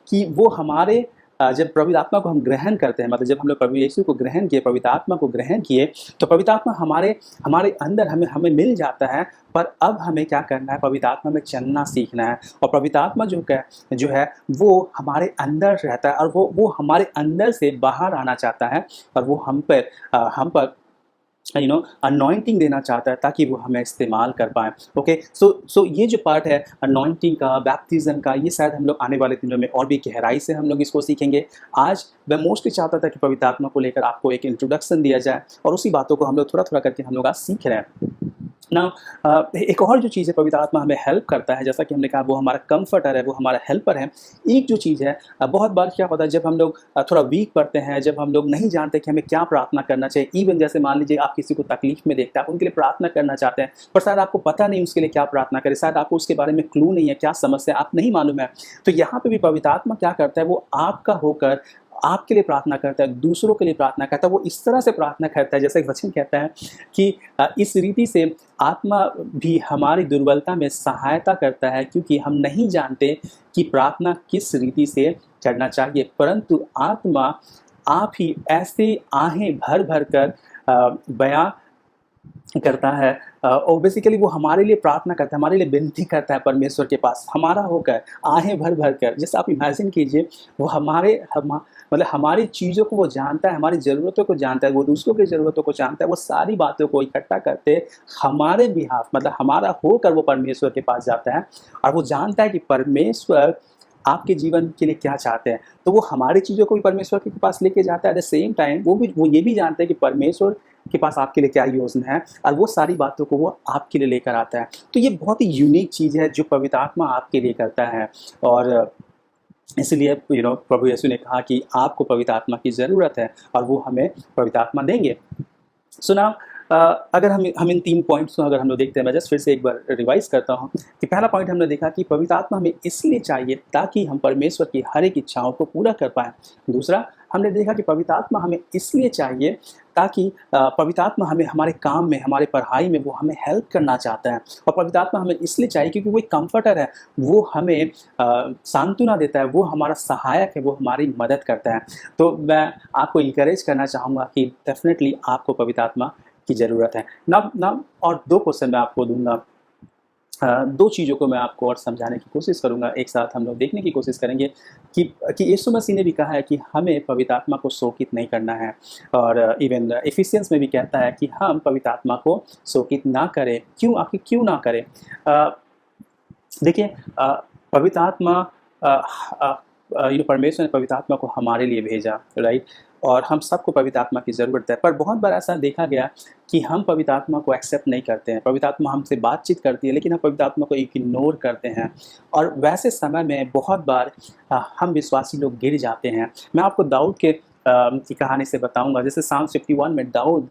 कि वो हमारे जब पवित्र आत्मा को हम ग्रहण करते हैं, मतलब जब हम लोग प्रभु यीशु को ग्रहण किए, पवित्र आत्मा को ग्रहण किए, तो पवित्र आत्मा हमारे अंदर हमें मिल जाता है। पर अब हमें क्या करना है? पवित्र आत्मा में चलना सीखना है। और पवित्र आत्मा जो है वो हमारे अंदर रहता है, और वो हमारे अंदर से बाहर आना चाहता है, और वो हम पर अनॉइंटिंग देना चाहता है ताकि वो हमें इस्तेमाल कर पाएँ। ओके, सो ये जो पार्ट है अनॉइंटिंग का, बैप्टिज़्म का, ये शायद हम लोग आने वाले दिनों में और भी गहराई से हम लोग इसको सीखेंगे। आज मैं मोस्टली चाहता था कि पवित्र आत्मा को लेकर आपको एक इंट्रोडक्शन दिया जाए और उसी बातों को हम लोग थोड़ा-थोड़ा करके हम लोग आज सीख रहे हैं। नाउ एक और जो चीज़ है, पवित्र आत्मा हमें हेल्प करता है, जैसा कि हमने कहा वो हमारा कम्फर्टर है, वो हमारा हेल्पर है। एक जो चीज़ है, बहुत बार क्या होता है जब हम लोग थोड़ा वीक पड़ते हैं, जब हम लोग नहीं जानते कि हमें क्या प्रार्थना करना चाहिए, इवन जैसे मान लीजिए आप किसी को तकलीफ में देखते हैं, आप उनके लिए प्रार्थना करना चाहते हैं, पर शायद आपको पता नहीं उसके लिए क्या प्रार्थना करें, शायद आपको उसके बारे में क्लू नहीं है, क्या समस्या आप नहीं मालूम है। तो यहाँ पे भी पवित्र आत्मा क्या करता है, वो आपका होकर आपके लिए प्रार्थना करता है, दूसरों के लिए प्रार्थना करता है। वो इस तरह से प्रार्थना करता है, जैसे वचन कहता है कि इस रीति से आत्मा भी हमारी दुर्बलता में सहायता करता है, क्योंकि हम नहीं जानते कि प्रार्थना किस रीति से करना चाहिए, परंतु आत्मा आप ही ऐसे आहें भर भर कर बयां करता है। और बेसिकली वो हमारे लिए प्रार्थना करता है, हमारे लिए विनती करता है परमेश्वर के पास, हमारा होकर, आहें भर भर कर। जैसे आप इमेजिन कीजिए, वो मतलब हमारी चीज़ों को वो जानता है, हमारी ज़रूरतों को जानता है, वो दूसरों की ज़रूरतों को जानता है, वो सारी बातों को इकट्ठा करते हमारे बिहाफ, मतलब हमारा होकर वो परमेश्वर के पास जाता है और वो जानता है कि परमेश्वर आपके जीवन के लिए क्या चाहते हैं। तो वो हमारी चीज़ों को भी परमेश्वर के पास लेके जाता है। एट द सेम टाइम वो ये भी जानते हैं कि परमेश्वर के पास आपके लिए क्या योजना है, और वो सारी बातों को वो आपके लिए लेकर आता है। तो ये बहुत ही यूनिक चीज़ है जो पवित्र आत्मा आपके लिए करता है। और इसलिए प्रभु यीशु ने कहा कि आपको पवित्र आत्मा की ज़रूरत है और वो हमें पवित्र आत्मा देंगे। सुना, अगर हम इन 3 पॉइंट्स को अगर हम लोग देखते हैं, मैं जस्ट फिर से एक बार रिवाइज करता हूँ कि पहला पॉइंट हमने देखा कि पवित्र आत्मा हमें इसलिए चाहिए ताकि हम परमेश्वर की हर एक इच्छाओं को पूरा कर पाएँ। दूसरा, हमने देखा कि पवित्र आत्मा हमें इसलिए चाहिए ताकि पवित्र आत्मा हमें हमारे काम में, हमारे पढ़ाई में वो हमें हेल्प करना चाहता है। और पवित्र आत्मा हमें इसलिए चाहिए क्योंकि वो एक कम्फर्टर है, वो हमें सांत्वना देता है, वो हमारा सहायक है, वो हमारी मदद करता है। तो मैं आपको इंकरेज करना चाहूँगा कि डेफिनेटली आपको पवित्र आत्मा की ज़रूरत है ना। और 2 क्वेश्चन मैं आपको दूंगा, 2 चीज़ों को मैं आपको और समझाने की कोशिश करूंगा। एक साथ हम लोग देखने की कोशिश करेंगे कि यीशु मसीह ने भी कहा है कि हमें पवित्र आत्मा को शोकित नहीं करना है, और इवन इफिसियंस में भी कहता है कि हम पवित्र आत्मा को शोकित ना करें। आखिर क्यों ना करें? देखिए, पवित्र आत्मा परमेश्वर ने पवित्र आत्मा को हमारे लिए भेजा, राइट? और हम सबको पवित्र आत्मा की ज़रूरत है। पर बहुत बार ऐसा देखा गया कि हम पवित्र आत्मा को एक्सेप्ट नहीं करते हैं। पवित्र आत्मा हमसे बातचीत करती है, लेकिन हम पवित्र आत्मा को इग्नोर करते हैं, और वैसे समय में बहुत बार हम विश्वासी लोग गिर जाते हैं। मैं आपको दाऊद की कहानी से बताऊंगा। जैसे साम 51 में दाऊद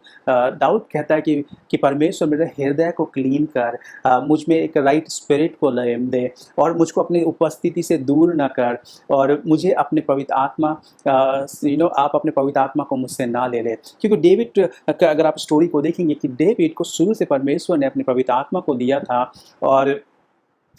कहता है कि परमेश्वर मेरे हृदय को क्लीन कर, मुझ में एक राइट स्पिरिट को दे, और मुझको अपनी उपस्थिति से दूर न कर, और मुझे अपने पवित्र आत्मा आप अपने पवित्र आत्मा को मुझसे ना ले ले। क्योंकि डेविड का अगर आप स्टोरी को देखेंगे कि डेविड को शुरू से परमेश्वर ने अपने पवित्र आत्मा को दिया था और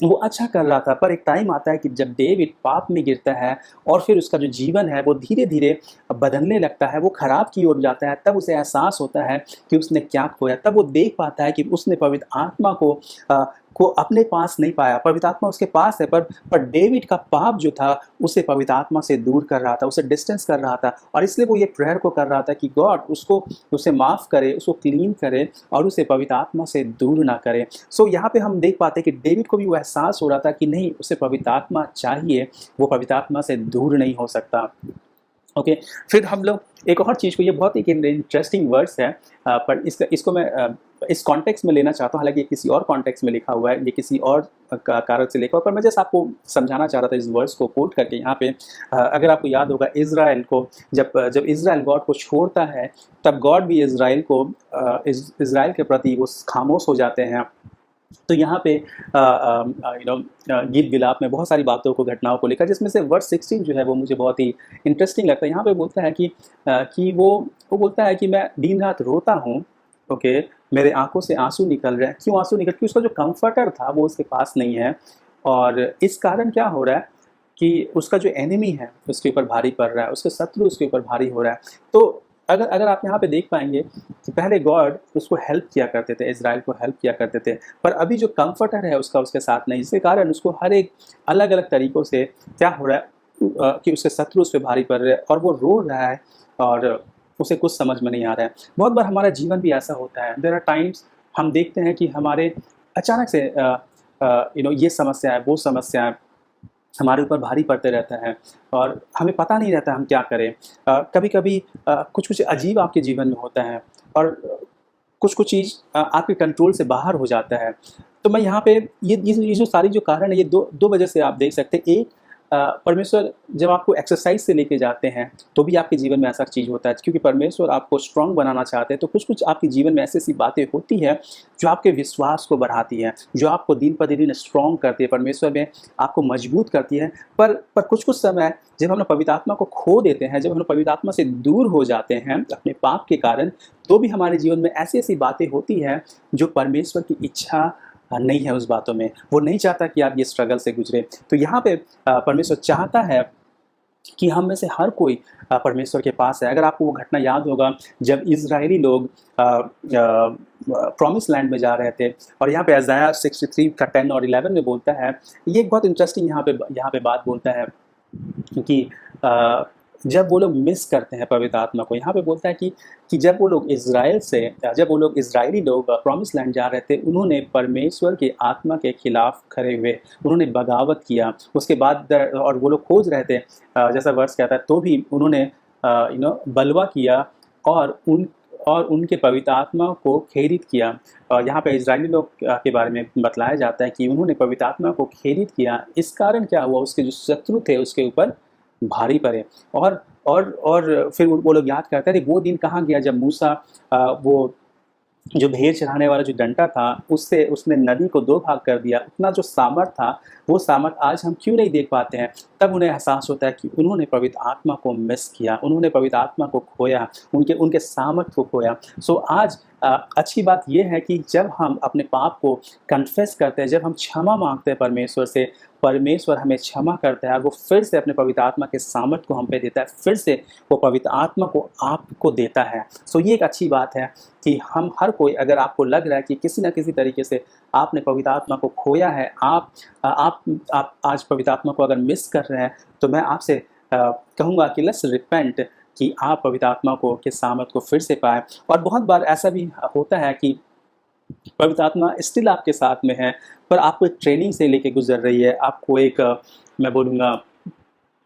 वो अच्छा कर रहा था। पर एक टाइम आता है कि जब डेविड पाप में गिरता है और फिर उसका जो जीवन है वो धीरे धीरे बदलने लगता है, वो खराब की ओर जाता है। तब उसे एहसास होता है कि उसने क्या खोया। तब वो देख पाता है कि उसने पवित्र आत्मा को अपने पास नहीं पाया। पवित्र आत्मा उसके पास है, पर डेविड का पाप जो था उसे पवित्र आत्मा से दूर कर रहा था, उसे डिस्टेंस कर रहा था। और इसलिए वो ये प्रेयर को कर रहा था कि गॉड उसे माफ़ करे, उसको क्लीन करे और उसे पवित्र आत्मा से दूर ना करे। सो यहाँ पे हम देख पाते हैं कि डेविड को भी वो एहसास हो रहा था कि नहीं, उसे पवित्र आत्मा चाहिए, वो पवित्र आत्मा से दूर नहीं हो सकता। ओके, फिर हम लोग एक और चीज़ को, ये बहुत एक इंटरेस्टिंग वर्ड्स है, पर इसको मैं इस कॉन्टेक्स्ट में लेना चाहता हूँ। हालांकि ये किसी और कॉन्टेक्स्ट में लिखा हुआ है, ये किसी और कारण से लिखा हुआ, पर मैं जैसे आपको समझाना चाह रहा था इस वर्ड्स को कोट करके। यहाँ पे अगर आपको याद होगा, इज़राइल को जब इज़राइल गॉड को छोड़ता है, तब गॉड भी इज़राइल के प्रति वो खामोश हो जाते हैं। तो यहाँ पे गीत विलाप में बहुत सारी बातों को, घटनाओं को लेकर, जिसमें से वर्स 16 जो है वो मुझे बहुत ही इंटरेस्टिंग लगता है। यहाँ पे बोलता है कि वो बोलता है कि मैं दिन रात रोता हूँ, ओके, मेरे आंखों से आंसू निकल रहे हैं। क्यों आंसू निकल? क्योंकि उसका जो कंफर्टर था वो उसके पास नहीं है, और इस कारण क्या हो रहा है कि उसका जो एनिमी है उसके ऊपर भारी पड़ रहा है, उसके शत्रु उसके ऊपर भारी हो रहा है। तो अगर आप यहाँ पे देख पाएंगे कि पहले गॉड उसको हेल्प किया करते थे, इज़राइल को हेल्प किया करते थे, पर अभी जो कंफर्टर है उसका उसके साथ नहीं, जिसके कारण उसको हर एक अलग अलग तरीक़ों से क्या हो रहा है कि उसके शत्रु उस पर भारी पड़ रहे हैं और वो रो रहा है। और उसे कुछ समझ में नहीं आ रहा है। बहुत बार हमारा जीवन भी ऐसा होता है। देयर आर टाइम्स हम देखते हैं कि हमारे अचानक से ये समस्या है, वो समस्या है, हमारे ऊपर भारी पड़ते रहता है और हमें पता नहीं रहता हम क्या करें। कभी-कभी कुछ-कुछ अजीब आपके जीवन में होता है और कुछ-कुछ चीज़ आपके कंट्रोल से बाहर हो जाता है। तो मैं यहाँ पे ये जो सारी जो कारण है, ये दो वजह से आप देख सकते हैं। एक, परमेश्वर जब आपको एक्सरसाइज से लेके जाते हैं तो भी आपके जीवन में ऐसा चीज़ होता है, क्योंकि परमेश्वर आपको स्ट्रांग बनाना चाहते हैं। तो कुछ-कुछ आपके जीवन में ऐसी-ऐसी बातें होती हैं जो आपके विश्वास को बढ़ाती हैं, जो आपको दिन पर दिन स्ट्रांग करती है, परमेश्वर में आपको मजबूत करती है। पर कुछ-कुछ समय जब हम लोग पवित्र आत्मा को खो देते हैं, जब हम लोग पवित्र आत्मा से दूर हो जाते हैं अपने पाप के कारण, तो भी हमारे जीवन में ऐसी-ऐसी बातें होती हैं जो परमेश्वर की इच्छा नहीं है उस बातों में। वो नहीं चाहता कि आप ये स्ट्रगल से गुजरे। तो यहाँ पे परमेश्वर चाहता है कि हम में से हर कोई परमेश्वर के पास है। अगर आपको वो घटना याद होगा जब इज़राइली लोग प्रॉमिस लैंड में जा रहे थे, और यहाँ पे यशायाह 63 का 10 और 11 में बोलता है, ये एक बहुत इंटरेस्टिंग यहाँ पे बात बोलता है कि जब वो लोग मिस करते हैं पवित्र आत्मा को, यहाँ पे बोलता है कि जब वो लोग इज़राइली लोग प्रॉमिस लैंड जा रहे थे, उन्होंने परमेश्वर की आत्मा के खिलाफ खड़े हुए, उन्होंने बगावत किया। उसके बाद और वो लोग खोज रहे थे, जैसा वर्ष कहता है, तो भी उन्होंने बलवा किया और उनके पवित्र आत्मा को खेरित किया। और यहाँ पे इज़राइली लोग के बारे में बतलाया जाता है कि उन्होंने पवित्र आत्मा को खेरित किया। इस कारण क्या हुआ, उसके जो शत्रु थे उसके ऊपर भारी पड़े। और फिर वो लोग याद करते थे वो दिन कहाँ गया जब मूसा वो जो भेड़ चढ़ाने वाला जो डंडा था उसने नदी को 2 भाग कर दिया। उतना जो सामर्थ था, वो सामर्थ आज हम क्यों नहीं देख पाते हैं। तब उन्हें एहसास होता है कि उन्होंने पवित्र आत्मा को मिस किया, उन्होंने पवित्र आत्मा को खोया, उनके सामर्थ को खोया। सो आज अच्छी बात यह है कि जब हम अपने पाप को कन्फेस करते हैं, जब हम क्षमा मांगते हैं परमेश्वर से, परमेश्वर हमें क्षमा करता है और वो फिर से अपने पवित्र आत्मा के सामर्थ को हम पे देता है, फिर से वो पवित्र आत्मा को आपको देता है। सो ये एक अच्छी बात है कि हम हर कोई, अगर आपको लग रहा है कि किसी न किसी तरीके से आपने पवित्र आत्मा को खोया है, आप आज पवित्र आत्मा को अगर मिस कर रहे हैं, तो मैं आपसे कहूँगा कि लेट्स रिपेंट, कि आप पवित्र आत्मा को के सामर्थ को फिर से पाएं। और बहुत बार ऐसा भी होता है कि पवित्र आत्मा स्टिल आपके साथ में है, पर आपको एक ट्रेनिंग से लेके गुजर रही है। आपको एक मैं बोलूँगा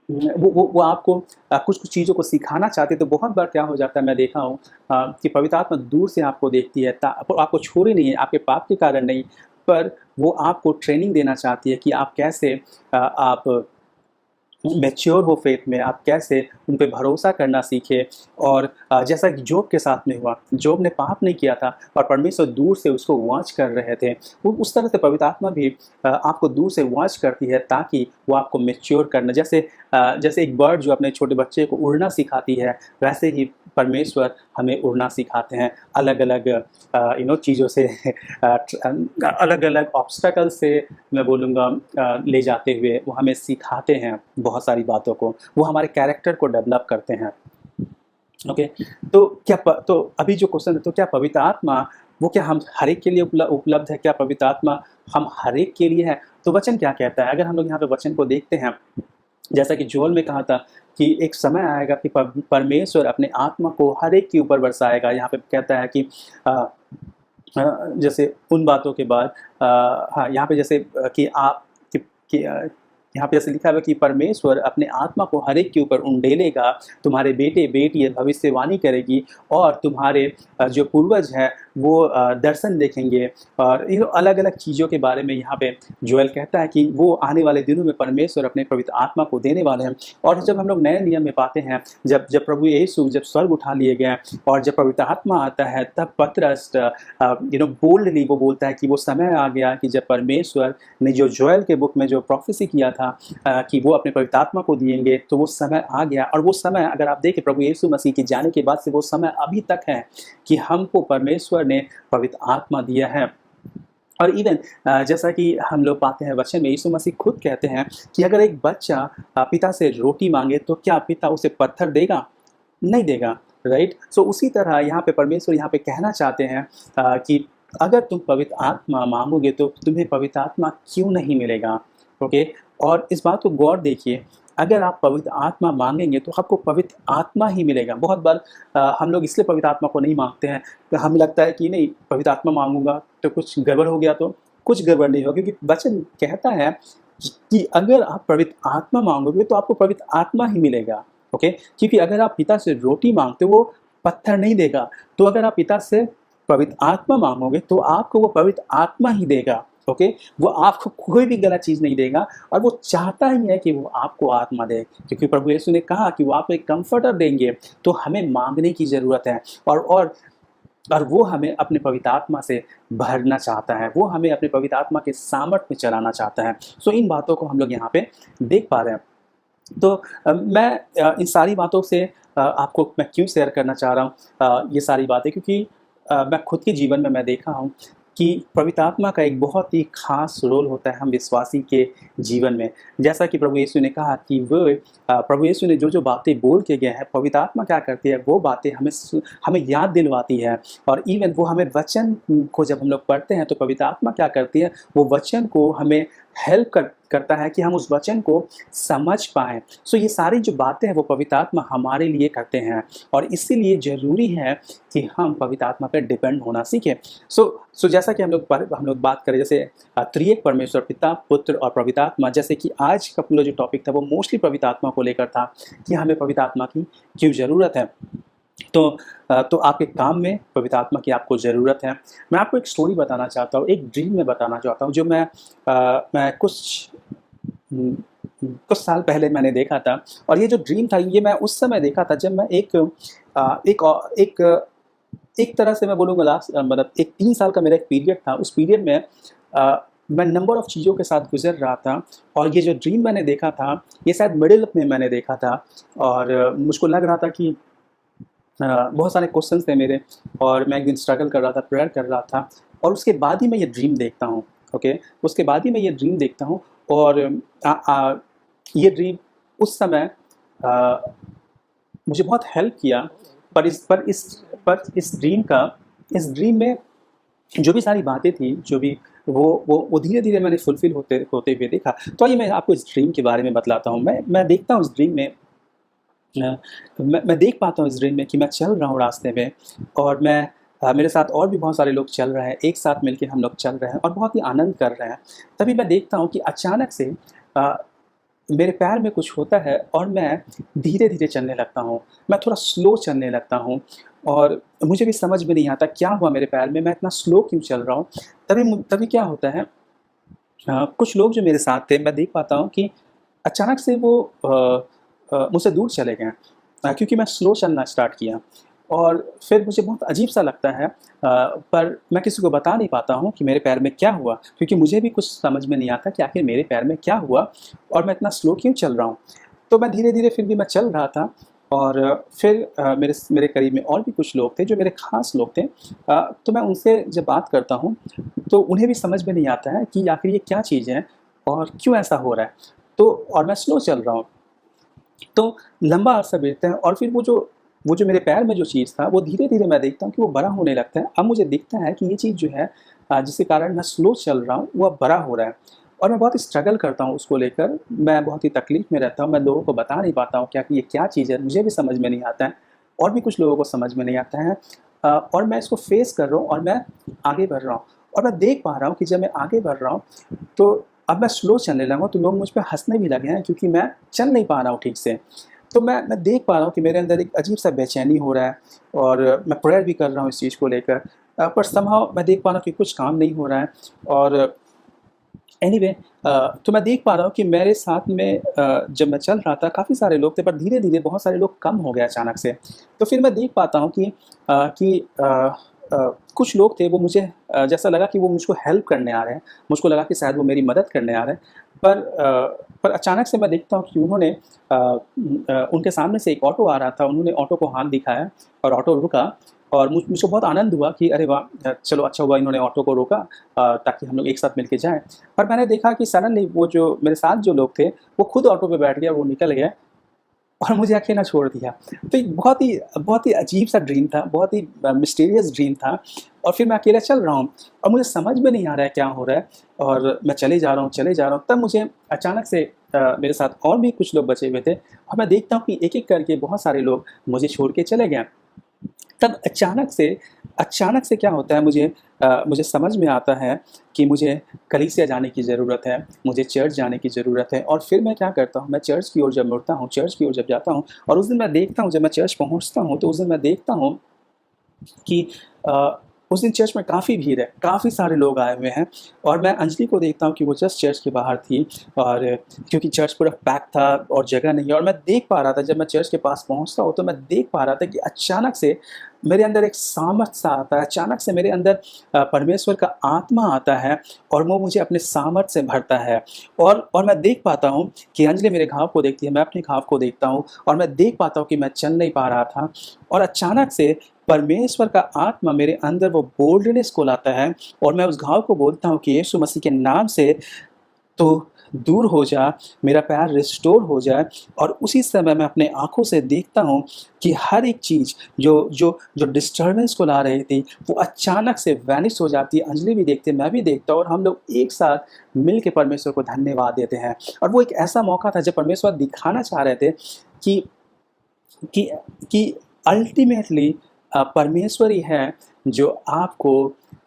वो आपको कुछ चीज़ों को सिखाना चाहते हैं। तो बहुत बार क्या हो जाता है, मैं देखा हूँ कि पवित्र आत्मा दूर से आपको देखती है, आपको छोड़ी नहीं है, आपके पाप के कारण नहीं, पर वो आपको ट्रेनिंग देना चाहती है कि आप कैसे आप मैच्योर हो फेथ में, आप कैसे उन पे भरोसा करना सीखे। और जैसा कि जोब के साथ में हुआ, जोब ने पाप नहीं किया था और परमेश्वर दूर से उसको वॉच कर रहे थे। वो उस तरह से पवित्र आत्मा भी आपको दूर से वॉच करती है ताकि वो आपको मैच्योर करना, जैसे एक बर्ड जो अपने छोटे बच्चे को उड़ना सिखाती है, वैसे ही परमेश्वर हमें उड़ना सिखाते हैं। अलग अलग चीज़ों से अलग अलग ऑब्स्टेकल से मैं बोलूँगा ले जाते हुए वो हमें सिखाते हैं बहुत सारी बातों को, वो हमारे कैरेक्टर को डेवलप करते हैं। ओके, तो अभी जो क्वेश्चन है, तो क्या पवित्र आत्मा वो क्या हम हर एक के लिए उपलब्ध है? क्या पवित्र आत्मा हम हर एक के लिए है? तो वचन क्या कहता है? अगर हम लोग यहाँ पे वचन को देखते हैं, जैसा कि जोएल में कहा था कि एक समय आएगा कि परमेश्वर अपने आत्मा को हर एक के ऊपर बरसाएगा। यहाँ पे कहता है कि जैसे उन बातों के बाद हाँ, यहाँ पे जैसे कि यहाँ पे जैसे लिखा हुआ कि परमेश्वर अपने आत्मा को हर एक के ऊपर उंडेलेगा, तुम्हारे बेटे बेटी भविष्यवाणी करेगी और तुम्हारे जो पूर्वज हैं वो दर्शन देखेंगे। और अलग अलग चीज़ों के बारे में यहाँ पे जोएल कहता है कि वो आने वाले दिनों में परमेश्वर अपने पवित्र आत्मा को देने वाले हैं। और जब हम लोग नए नियम में पाते हैं, जब प्रभु यीशु जब स्वर्ग उठा लिए गए और जब पवित्र आत्मा आता है, तब पतरस बोल्डली वो बोलता है कि वो समय आ गया कि जब परमेश्वर ने जो जोएल के बुक में जो प्रोफेसी किया था कि वो अपने पवित्र आत्मा को दिएंगे, तो वो समय आ गया। और वो समय अगर आप देखें प्रभु यीशु मसीह के जाने के बाद से वो समय अभी तक है कि हमको परमेश्वर ने पवित्र आत्मा दिया है। और इवन जैसा कि हम लोग पाते हैं वचन में, यीशु मसीह खुद कहते हैं कि अगर एक बच्चा पिता से रोटी मांगे तो क्या पिता उसे पत्थर देगा? नहीं देगा, राइट। सो उसी तरह यहाँ पे परमेश्वर यहाँ पे कहना चाहते हैं कि अगर तुम पवित्र आत्मा मांगोगे तो तुम्हें पवित्र आत्मा क्यों नहीं मिलेगा? ओके, और इस बात को गौर देखिए अगर आप पवित्र आत्मा मांगेंगे तो आपको पवित्र आत्मा ही मिलेगा। बहुत बार हम लोग इसलिए पवित्र आत्मा को नहीं मांगते हैं कि हमें लगता है कि नहीं, पवित्र आत्मा मांगूंगा तो कुछ गड़बड़ हो गया, तो कुछ गड़बड़ नहीं होगा, क्योंकि वचन कहता है कि अगर आप पवित्र आत्मा मांगोगे तो आपको पवित्र आत्मा ही मिलेगा। ओके, क्योंकि अगर आप पिता से रोटी मांगते हो वो पत्थर नहीं देगा, तो अगर आप पिता से पवित्र आत्मा मांगोगे तो आपको वो पवित्र आत्मा ही देगा। ओके, वो आपको कोई भी गलत चीज़ नहीं देगा, और वो चाहता ही है कि वो आपको आत्मा दे, क्योंकि प्रभु यीशु ने कहा कि वो आपको एक कंफर्टर देंगे। तो हमें मांगने की ज़रूरत है, और वो हमें अपने पवित्र आत्मा से भरना चाहता है, वो हमें अपने पवित्र आत्मा के सामर्थ में चलाना चाहता है। सो इन बातों को हम लोग यहाँ पे देख पा रहे हैं। तो मैं इन सारी बातों से आपको मैं क्यों शेयर करना चाह रहा हूँ ये सारी बातें, क्योंकि मैं खुद के जीवन में मैं देखा हूँ कि पवित्र आत्मा का एक बहुत ही खास रोल होता है हम विश्वासी के जीवन में। जैसा कि प्रभु यीशु ने कहा कि प्रभु यीशु ने जो जो बातें बोल के गए हैं, पवित्र आत्मा क्या करती है, वो बातें हमें याद दिलवाती है। और इवन वो हमें वचन को जब हम लोग पढ़ते हैं तो पवित्र आत्मा क्या करती है, वो वचन को हमें हेल्प करता है कि हम उस वचन को समझ पाएँ। सो ये सारी जो बातें हैं वो पवित्र आत्मा हमारे लिए करते हैं, और इसीलिए ज़रूरी है कि हम पवित्र आत्मा पर डिपेंड होना सीखें। सो जैसा कि हम लोग बात करें, जैसे त्रिएक परमेश्वर पिता, पुत्र और पवित्र आत्मा, जैसे कि आज का पूरा जो टॉपिक था वो मोस्टली पवित्र आत्मा को लेकर था कि हमें पवित्र आत्मा की क्यों ज़रूरत है। तो आपके काम में पवित्र आत्मा की आपको ज़रूरत है। मैं आपको एक स्टोरी बताना चाहता हूँ, एक ड्रीम में बताना चाहता हूँ, जो मैं कुछ साल पहले मैंने देखा था। और ये जो ड्रीम था ये मैं उस समय देखा था जब मैं एक तरह से मैं बोलूँगा मतलब एक 3 साल का मेरा एक पीरियड था। उस पीरियड में मैं नंबर ऑफ़ चीज़ों के साथ गुजर रहा था, और ये जो ड्रीम मैंने देखा था ये शायद मिडिल में मैंने देखा था। और मुझको लग रहा था कि बहुत सारे क्वेश्चंस थे मेरे, और मैं एक दिन स्ट्रगल कर रहा था, प्रेयर कर रहा था, और उसके बाद ही मैं ये ड्रीम देखता हूँ। ओके, उसके बाद ही मैं ये ड्रीम देखता हूँ। और ये ड्रीम उस समय मुझे बहुत हेल्प किया। पर इस ड्रीम में जो भी सारी बातें थी, जो भी वो धीरे धीरे मैंने फुलफिल होते हुए देखा। तो आइए मैं आपको इस ड्रीम के बारे में बतलाता हूँ। मैं देखता हूँ इस ड्रीम में, मैं देख पाता हूँ इस ड्रीम में कि मैं चल रहा हूँ रास्ते में, और मेरे साथ और भी बहुत सारे लोग चल रहे हैं, एक साथ मिलकर हम लोग चल रहे हैं और बहुत ही आनंद कर रहे हैं। तभी मैं देखता हूँ कि अचानक से मेरे पैर में कुछ होता है, और मैं धीरे धीरे चलने लगता हूँ, मैं थोड़ा स्लो चलने लगता हूँ, और मुझे भी समझ में नहीं आता क्या हुआ मेरे पैर में, मैं इतना स्लो क्यों चल रहा हूँ। तभी क्या होता है, कुछ लोग जो मेरे साथ थे, मैं देख पाता हूँ कि अचानक से वो मुझसे दूर चले गए, क्योंकि मैं स्लो चलना स्टार्ट किया। और फिर मुझे बहुत अजीब सा लगता है, पर मैं किसी को बता नहीं पाता हूँ कि मेरे पैर में क्या हुआ, क्योंकि मुझे भी कुछ समझ में नहीं आता कि आखिर मेरे पैर में क्या हुआ और मैं इतना स्लो क्यों चल रहा हूँ। तो मैं धीरे धीरे फिर भी मैं चल रहा था, और फिर मेरे करीब में और भी कुछ लोग थे जो मेरे ख़ास लोग थे। तो मैं उनसे जब बात करता हूँ तो उन्हें भी समझ में नहीं आता है कि आखिर ये क्या चीज़ है और क्यों ऐसा हो रहा है। और मैं स्लो चल रहा हूँ। तो लंबा अरसा बीतता है, और फिर वो जो मेरे पैर में जो चीज़ था वो धीरे धीरे मैं देखता हूँ कि वो बड़ा होने लगता है। अब मुझे दिखता है कि ये चीज़ जो है जिसके कारण मैं स्लो चल रहा हूँ वो अब बड़ा हो रहा है, और मैं बहुत स्ट्रगल करता हूँ उसको लेकर। मैं बहुत ही तकलीफ़ में रहता हूँ, मैं लोगों को बता नहीं पाता हूँ कि ये क्या चीज़ है, मुझे भी समझ में नहीं आता है, और भी कुछ लोगों को समझ में नहीं आता है। और मैं इसको फेस कर रहा हूँ, और मैं आगे बढ़ रहा हूँ, और मैं देख पा रहा हूँ कि जब मैं आगे बढ़ रहा हूँ तो अब मैं स्लो चलने लगा, तो लोग मुझ पर हंसने भी लगे हैं, क्योंकि मैं चल नहीं पा रहा हूँ ठीक से। तो मैं देख पा रहा हूँ कि मेरे अंदर एक अजीब सा बेचैनी हो रहा है, और मैं प्रेयर भी कर रहा हूँ इस चीज़ को लेकर, पर समहाउ मैं देख पा रहा हूँ कि कुछ काम नहीं हो रहा है। और एनीवे तो मैं देख पा रहा हूँ कि मेरे साथ में जब मैं चल रहा था काफ़ी सारे लोग थे, पर धीरे धीरे बहुत सारे लोग कम हो गए अचानक से। तो फिर मैं देख पाता हूँ कि कुछ लोग थे, वो मुझे जैसा लगा कि वो मुझको हेल्प करने आ रहे हैं, मुझको लगा कि शायद वो मेरी मदद करने आ रहे हैं। पर अचानक से मैं देखता हूँ कि उन्होंने उनके सामने से एक ऑटो आ रहा था, उन्होंने ऑटो को हाथ दिखाया और ऑटो रुका, और मुझको बहुत आनंद हुआ कि अरे वाह, चलो अच्छा हुआ इन्होंने ऑटो को रोका ताकि हम लोग एक साथ मिलके जाएं। पर मैंने देखा कि सडनली वो जो मेरे साथ जो लोग थे वो खुद ऑटो पे बैठ गया, वो निकल गया, और मुझे अकेला छोड़ दिया। तो एक बहुत ही अजीब सा ड्रीम था, बहुत ही मिस्टीरियस ड्रीम था। और फिर मैं अकेला चल रहा हूँ और मुझे समझ में नहीं आ रहा है क्या हो रहा है, और मैं चले जा रहा हूँ। तब मुझे अचानक से मेरे साथ और भी कुछ लोग बचे हुए थे, और मैं देखता हूँ कि एक-एक करके बहुत सारे लोग मुझे छोड़ के चले गए। तब अचानक से क्या होता है, मुझे समझ में आता है कि मुझे कलीसिया जाने की ज़रूरत है, मुझे चर्च जाने की ज़रूरत है। और फिर मैं क्या करता हूँ, मैं चर्च की ओर जब मुड़ता हूँ, चर्च की ओर जब जाता हूँ, और उस दिन मैं देखता हूँ, जब मैं चर्च पहुँचता हूँ, तो उस दिन मैं देखता हूँ कि उस दिन चर्च में काफ़ी भीड़ है, काफ़ी सारे लोग आए हुए हैं। और मैं अंजलि को देखता हूँ कि वो जस्ट चर्च के बाहर थी, और क्योंकि चर्च पूरा पैक था और जगह नहीं है। और मैं देख पा रहा था, जब मैं चर्च के पास पहुँचता हूँ, तो मैं देख पा रहा था कि अचानक से मेरे अंदर एक सामर्थ सा आता है, अचानक से मेरे अंदर परमेश्वर का आत्मा आता है, और वो मुझे अपने सामर्थ से भरता है। और मैं देख पाता हूँ कि अंजलि मेरे घाव को देखती है, मैं अपने घाव को देखता हूँ, और मैं देख पाता हूँ कि मैं चल नहीं पा रहा था। और अचानक से परमेश्वर का आत्मा मेरे अंदर वो बोल्डनेस को लाता है, और मैं उस घाव को बोलता हूँ कि यीशु मसीह के नाम से तो दूर हो जा, मेरा पैर रिस्टोर हो जाए। और उसी समय मैं अपने आँखों से देखता हूँ कि हर एक चीज़ जो डिस्टर्बेंस को ला रही थी, वो अचानक से वैनिश हो जाती है। अंजलि भी देखती है, मैं भी देखता हूँ, और हम लोग एक साथ मिल के परमेश्वर को धन्यवाद देते हैं। और वो एक ऐसा मौका था जब परमेश्वर दिखाना चाह रहे थे कि कि कि अल्टीमेटली परमेश्वर ही है जो आपको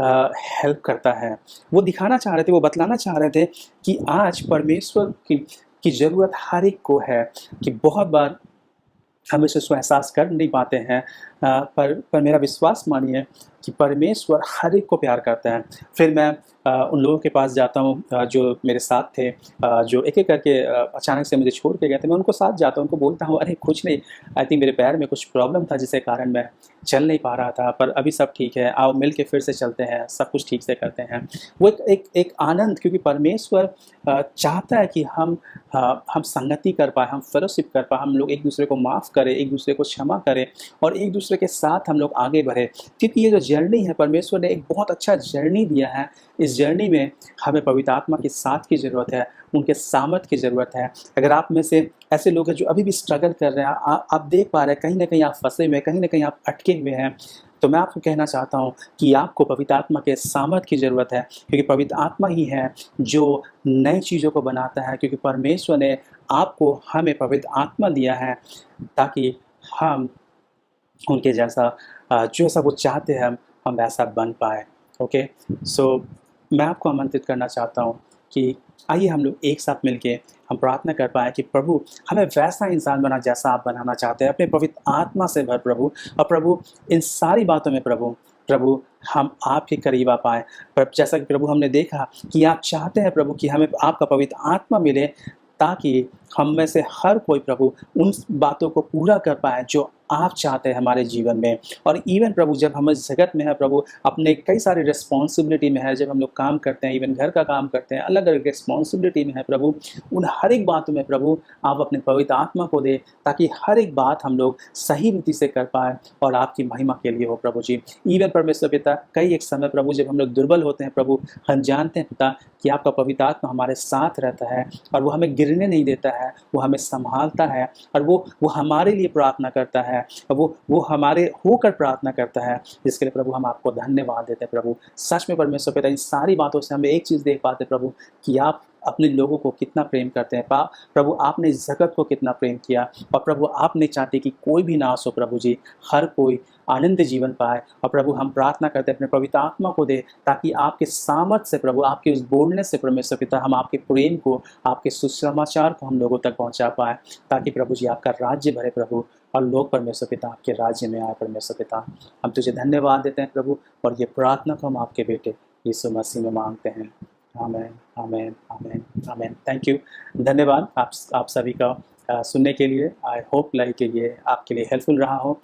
हेल्प करता है। वो दिखाना चाह रहे थे, वो बतलाना चाह रहे थे कि आज परमेश्वर की ज़रूरत हर एक को है। कि बहुत बार हम इसको एहसास कर नहीं पाते हैं, पर मेरा विश्वास मानिए कि परमेश्वर हर एक को प्यार करता है। फिर मैं उन लोगों के पास जाता हूँ जो मेरे साथ थे, जो एक-एक करके अचानक से मुझे छोड़ के गए थे। मैं उनको साथ जाता हूँ, उनको बोलता हूँ, "अरे कुछ नहीं, आई थिंक मेरे पैर में कुछ प्रॉब्लम था जिसके कारण मैं चल नहीं पा रहा था, पर अभी सब ठीक है, आओ मिल के फिर से चलते हैं, सब कुछ ठीक से करते हैं।" वो एक आनंद, क्योंकि परमेश्वर चाहता है कि हम संगति कर पाएँ, हम फेलोशिप कर पाएँ, हम लोग एक-दूसरे को माफ़ करें, एक-दूसरे को क्षमा करें, और एक-दूसरे के साथ हम लोग आगे बढ़ें। क्योंकि ये जो जर्नी है, परमेश्वर ने एक बहुत अच्छा जर्नी दिया है। इस जर्नी में हमें पवित्र आत्मा के साथ की ज़रूरत है, उनके सामर्थ्य की ज़रूरत है। अगर आप में से ऐसे लोग हैं जो अभी भी स्ट्रगल कर रहे हैं, आप देख पा रहे हैं कहीं न कहीं आप फँसे हुए हैं, कहीं न कहीं आप अटके हुए हैं, तो मैं आपको कहना चाहता हूँ कि आपको पवित्र आत्मा के सामर्थ्य की ज़रूरत है, क्योंकि पवित्र आत्मा ही है जो नई चीज़ों को बनाता है। क्योंकि परमेश्वर ने हमें पवित्र आत्मा दिया है ताकि हम उनके जैसा जैसा वो चाहते हैं हम वैसा बन पाए। ओके, सो मैं आपको आमंत्रित करना चाहता हूँ कि आइए हम लोग एक साथ मिलके हम प्रार्थना कर पाएँ कि प्रभु हमें वैसा इंसान बना जैसा आप बनाना चाहते हैं, अपने पवित्र आत्मा से भर प्रभु। और प्रभु इन सारी बातों में प्रभु हम आपके करीब आ पाएँ। पर जैसा कि प्रभु हमने देखा कि आप चाहते हैं प्रभु कि हमें आपका पवित्र आत्मा मिले, ताकि हम में से हर कोई प्रभु उन बातों को पूरा कर पाए जो आप चाहते हैं हमारे जीवन में। और इवन प्रभु जब हम इस जगत में है प्रभु, अपने कई सारी रिस्पॉन्सिबिलिटी में है, जब हम लोग काम करते हैं, इवन घर का काम करते हैं, अलग अलग रिस्पॉन्सिबिलिटी में है प्रभु, उन हर एक बातों में प्रभु आप अपने पवित्र आत्मा को दे, ताकि हर एक बात हम लोग सही रीति से कर पाए और आपकी महिमा के लिए हो प्रभु जी। इवन परमेश्वर पिता, कई एक समय प्रभु जब हम लोग दुर्बल होते हैं प्रभु, हम जानते हैं पिता कि आपका पवित्र आत्मा हमारे साथ रहता है, और वो हमें गिरने नहीं देता है, वो हमें संभालता है, और वो हमारे लिए प्रार्थना करता है, वो हमारे होकर प्रार्थना करता है, जिसके लिए प्रभु हम आपको धन्यवाद देते हैं प्रभु। सच में परमेश्वर पिता, इन सारी बातों से हम एक चीज़ देख पाते हैं प्रभु कि आप अपने लोगों को कितना प्रेम करते हैं। प्रभु आपने इस जगत को कितना प्रेम किया, और प्रभु आप नहीं चाहते कि कोई भी नाश हो प्रभु जी, हर कोई आनंद जीवन पाए। और प्रभु हम प्रार्थना करते हैं अपने पवित्र आत्मा को दे, ताकि आपके सामर्थ्य से प्रभु, आपके उस बोलनेस से परमेश्वर पिता, हम आपके प्रेम को, आपके सुसमाचार को हम लोगों तक पहुंचा पाए, ताकि प्रभु जी आपका राज्य बढ़े प्रभु, और लोग परमेश्वर पिता आपके राज्य में आए। परमेश्वर पिता हम तुझे धन्यवाद देते हैं प्रभु, और ये प्रार्थना को हम आपके बेटे यीशु मसीह में मांगते हैं। आमेन, आमेन, आमेन, आमेन। थैंक यू, धन्यवाद आप सभी का सुनने के लिए। आई होप लाइक ये आपके लिए हेल्पफुल रहा हो,